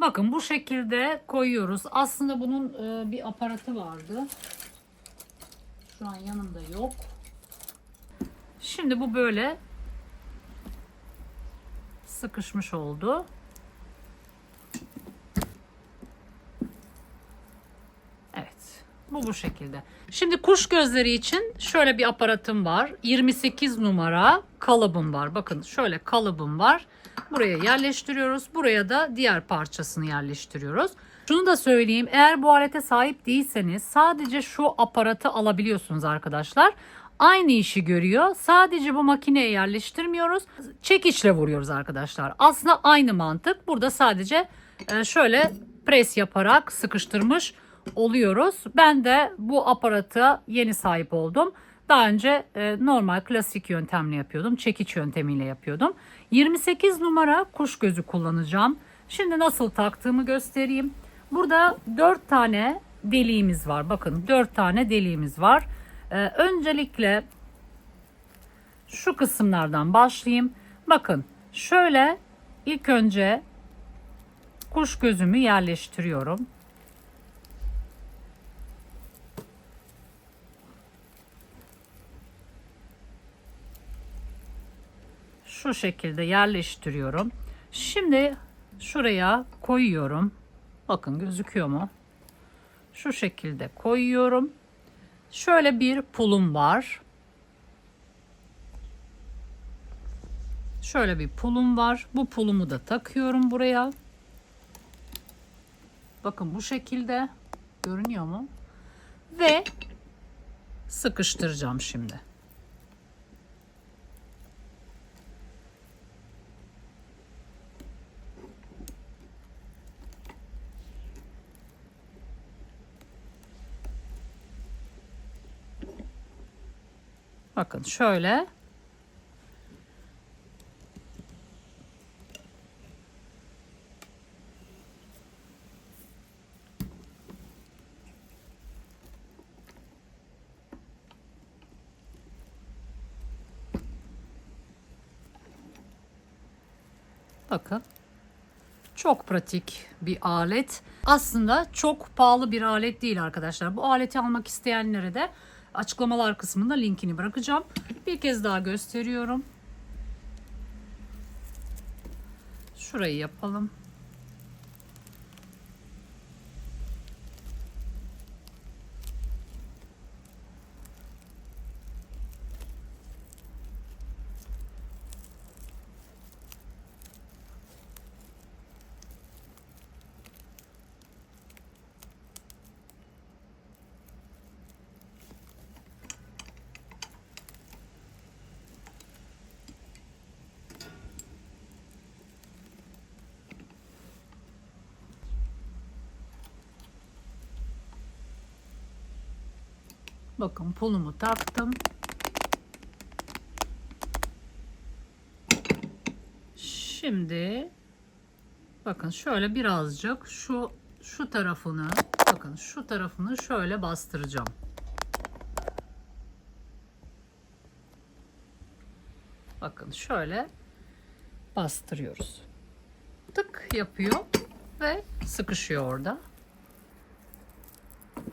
Bakın bu şekilde koyuyoruz. Aslında bunun bir aparatı vardı. Şu an yanımda yok. Şimdi bu böyle sıkışmış oldu. Evet. Bu şekilde. Şimdi kuş gözleri için şöyle bir aparatım var. 28 numara kalıbım var. Bakın şöyle kalıbım var. Buraya yerleştiriyoruz. Buraya da diğer parçasını yerleştiriyoruz. Şunu da söyleyeyim. Eğer bu alete sahip değilseniz sadece şu aparatı alabiliyorsunuz arkadaşlar. Aynı işi görüyor. Sadece bu makineye yerleştirmiyoruz. Çekiçle vuruyoruz arkadaşlar. Aslında aynı mantık. Burada sadece şöyle pres yaparak sıkıştırmış oluyoruz. Ben de bu aparata yeni sahip oldum. Daha önce normal klasik yöntemle yapıyordum. Çekiç yöntemiyle yapıyordum. 28 numara kuş gözü kullanacağım. Şimdi nasıl taktığımı göstereyim. Burada 4 tane deliğimiz var. Bakın 4 tane deliğimiz var. Öncelikle şu kısımlardan başlayayım. Bakın şöyle ilk önce kuş gözümü yerleştiriyorum. Şu şekilde yerleştiriyorum. Şimdi şuraya koyuyorum. Bakın gözüküyor mu? Şu şekilde koyuyorum. Şöyle bir pulum var. Şöyle bir pulum var. Bu pulumu da takıyorum buraya. Bakın bu şekilde görünüyor mu? Ve sıkıştıracağım şimdi. Bakın şöyle. Bakın. Çok pratik bir alet. Aslında çok pahalı bir alet değil arkadaşlar. Bu aleti almak isteyenlere de açıklamalar kısmında linkini bırakacağım. Bir kez daha gösteriyorum. Şurayı yapalım. Bakın pulumu taktım. Şimdi bakın şöyle birazcık şu tarafını, bakın şu tarafını şöyle bastıracağım. Bakın şöyle bastırıyoruz. Tık yapıyor ve sıkışıyor orada.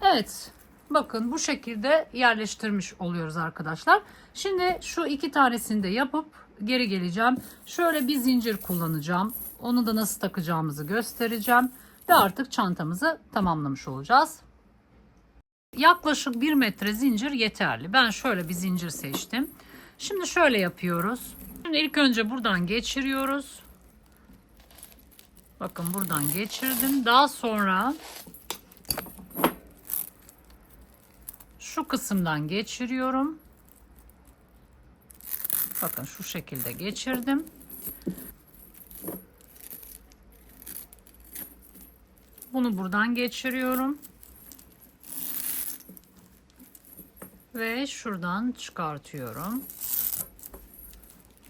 Evet. Bakın bu şekilde yerleştirmiş oluyoruz arkadaşlar. Şimdi şu iki tanesini de yapıp geri geleceğim. Şöyle bir zincir kullanacağım. Onu da nasıl takacağımızı göstereceğim. Ve artık çantamızı tamamlamış olacağız. Yaklaşık 1 metre zincir yeterli. Ben şöyle bir zincir seçtim. Şimdi şöyle yapıyoruz. Şimdi ilk önce buradan geçiriyoruz. Bakın buradan geçirdim. Daha sonra şu kısımdan geçiriyorum. Bakın şu şekilde geçirdim. Bunu buradan geçiriyorum. Ve şuradan çıkartıyorum.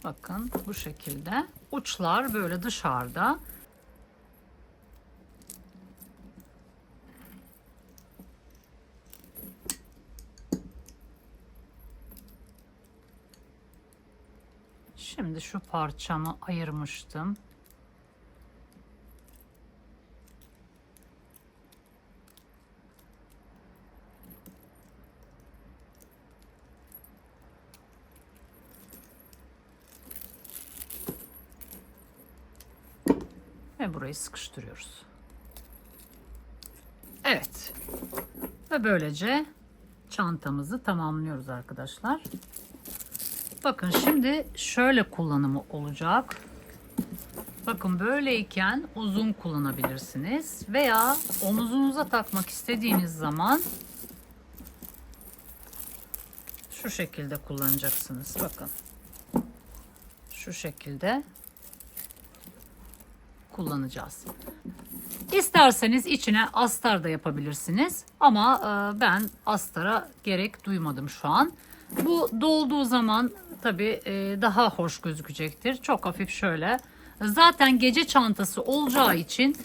Bakın bu şekilde. Uçlar böyle dışarıda. Şimdi şu parçamı ayırmıştım. ve burayı sıkıştırıyoruz. Evet. Ve böylece çantamızı tamamlıyoruz arkadaşlar. Bakın şimdi şöyle kullanımı olacak. Bakın böyleyken uzun kullanabilirsiniz veya omuzunuza takmak istediğiniz zaman şu şekilde kullanacaksınız. Bakın. Şu şekilde kullanacağız. İsterseniz içine astar da yapabilirsiniz ama ben astara gerek duymadım şu an. Bu dolduğu zaman tabii daha hoş gözükecektir. Çok hafif şöyle. Zaten gece çantası olacağı için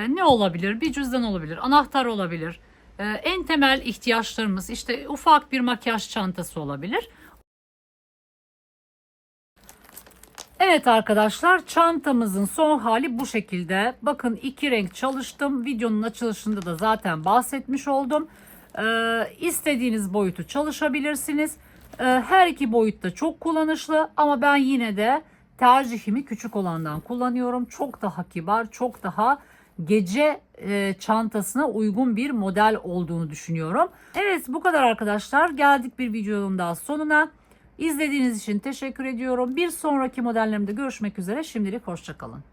ne olabilir? Bir cüzdan olabilir, anahtar olabilir. En temel ihtiyaçlarımız işte ufak bir makyaj çantası olabilir. Evet arkadaşlar, çantamızın son hali bu şekilde. Bakın 2 renk çalıştım. Videonun açılışında da zaten bahsetmiş oldum. İstediğiniz boyutu çalışabilirsiniz. Her iki boyutta çok kullanışlı ama ben yine de tercihimi küçük olandan kullanıyorum. Çok daha kibar, çok daha gece çantasına uygun bir model olduğunu düşünüyorum. Evet, bu kadar arkadaşlar. Geldik bir videonun daha sonuna. İzlediğiniz için teşekkür ediyorum. Bir sonraki modellerimde görüşmek üzere. Şimdilik hoşça kalın.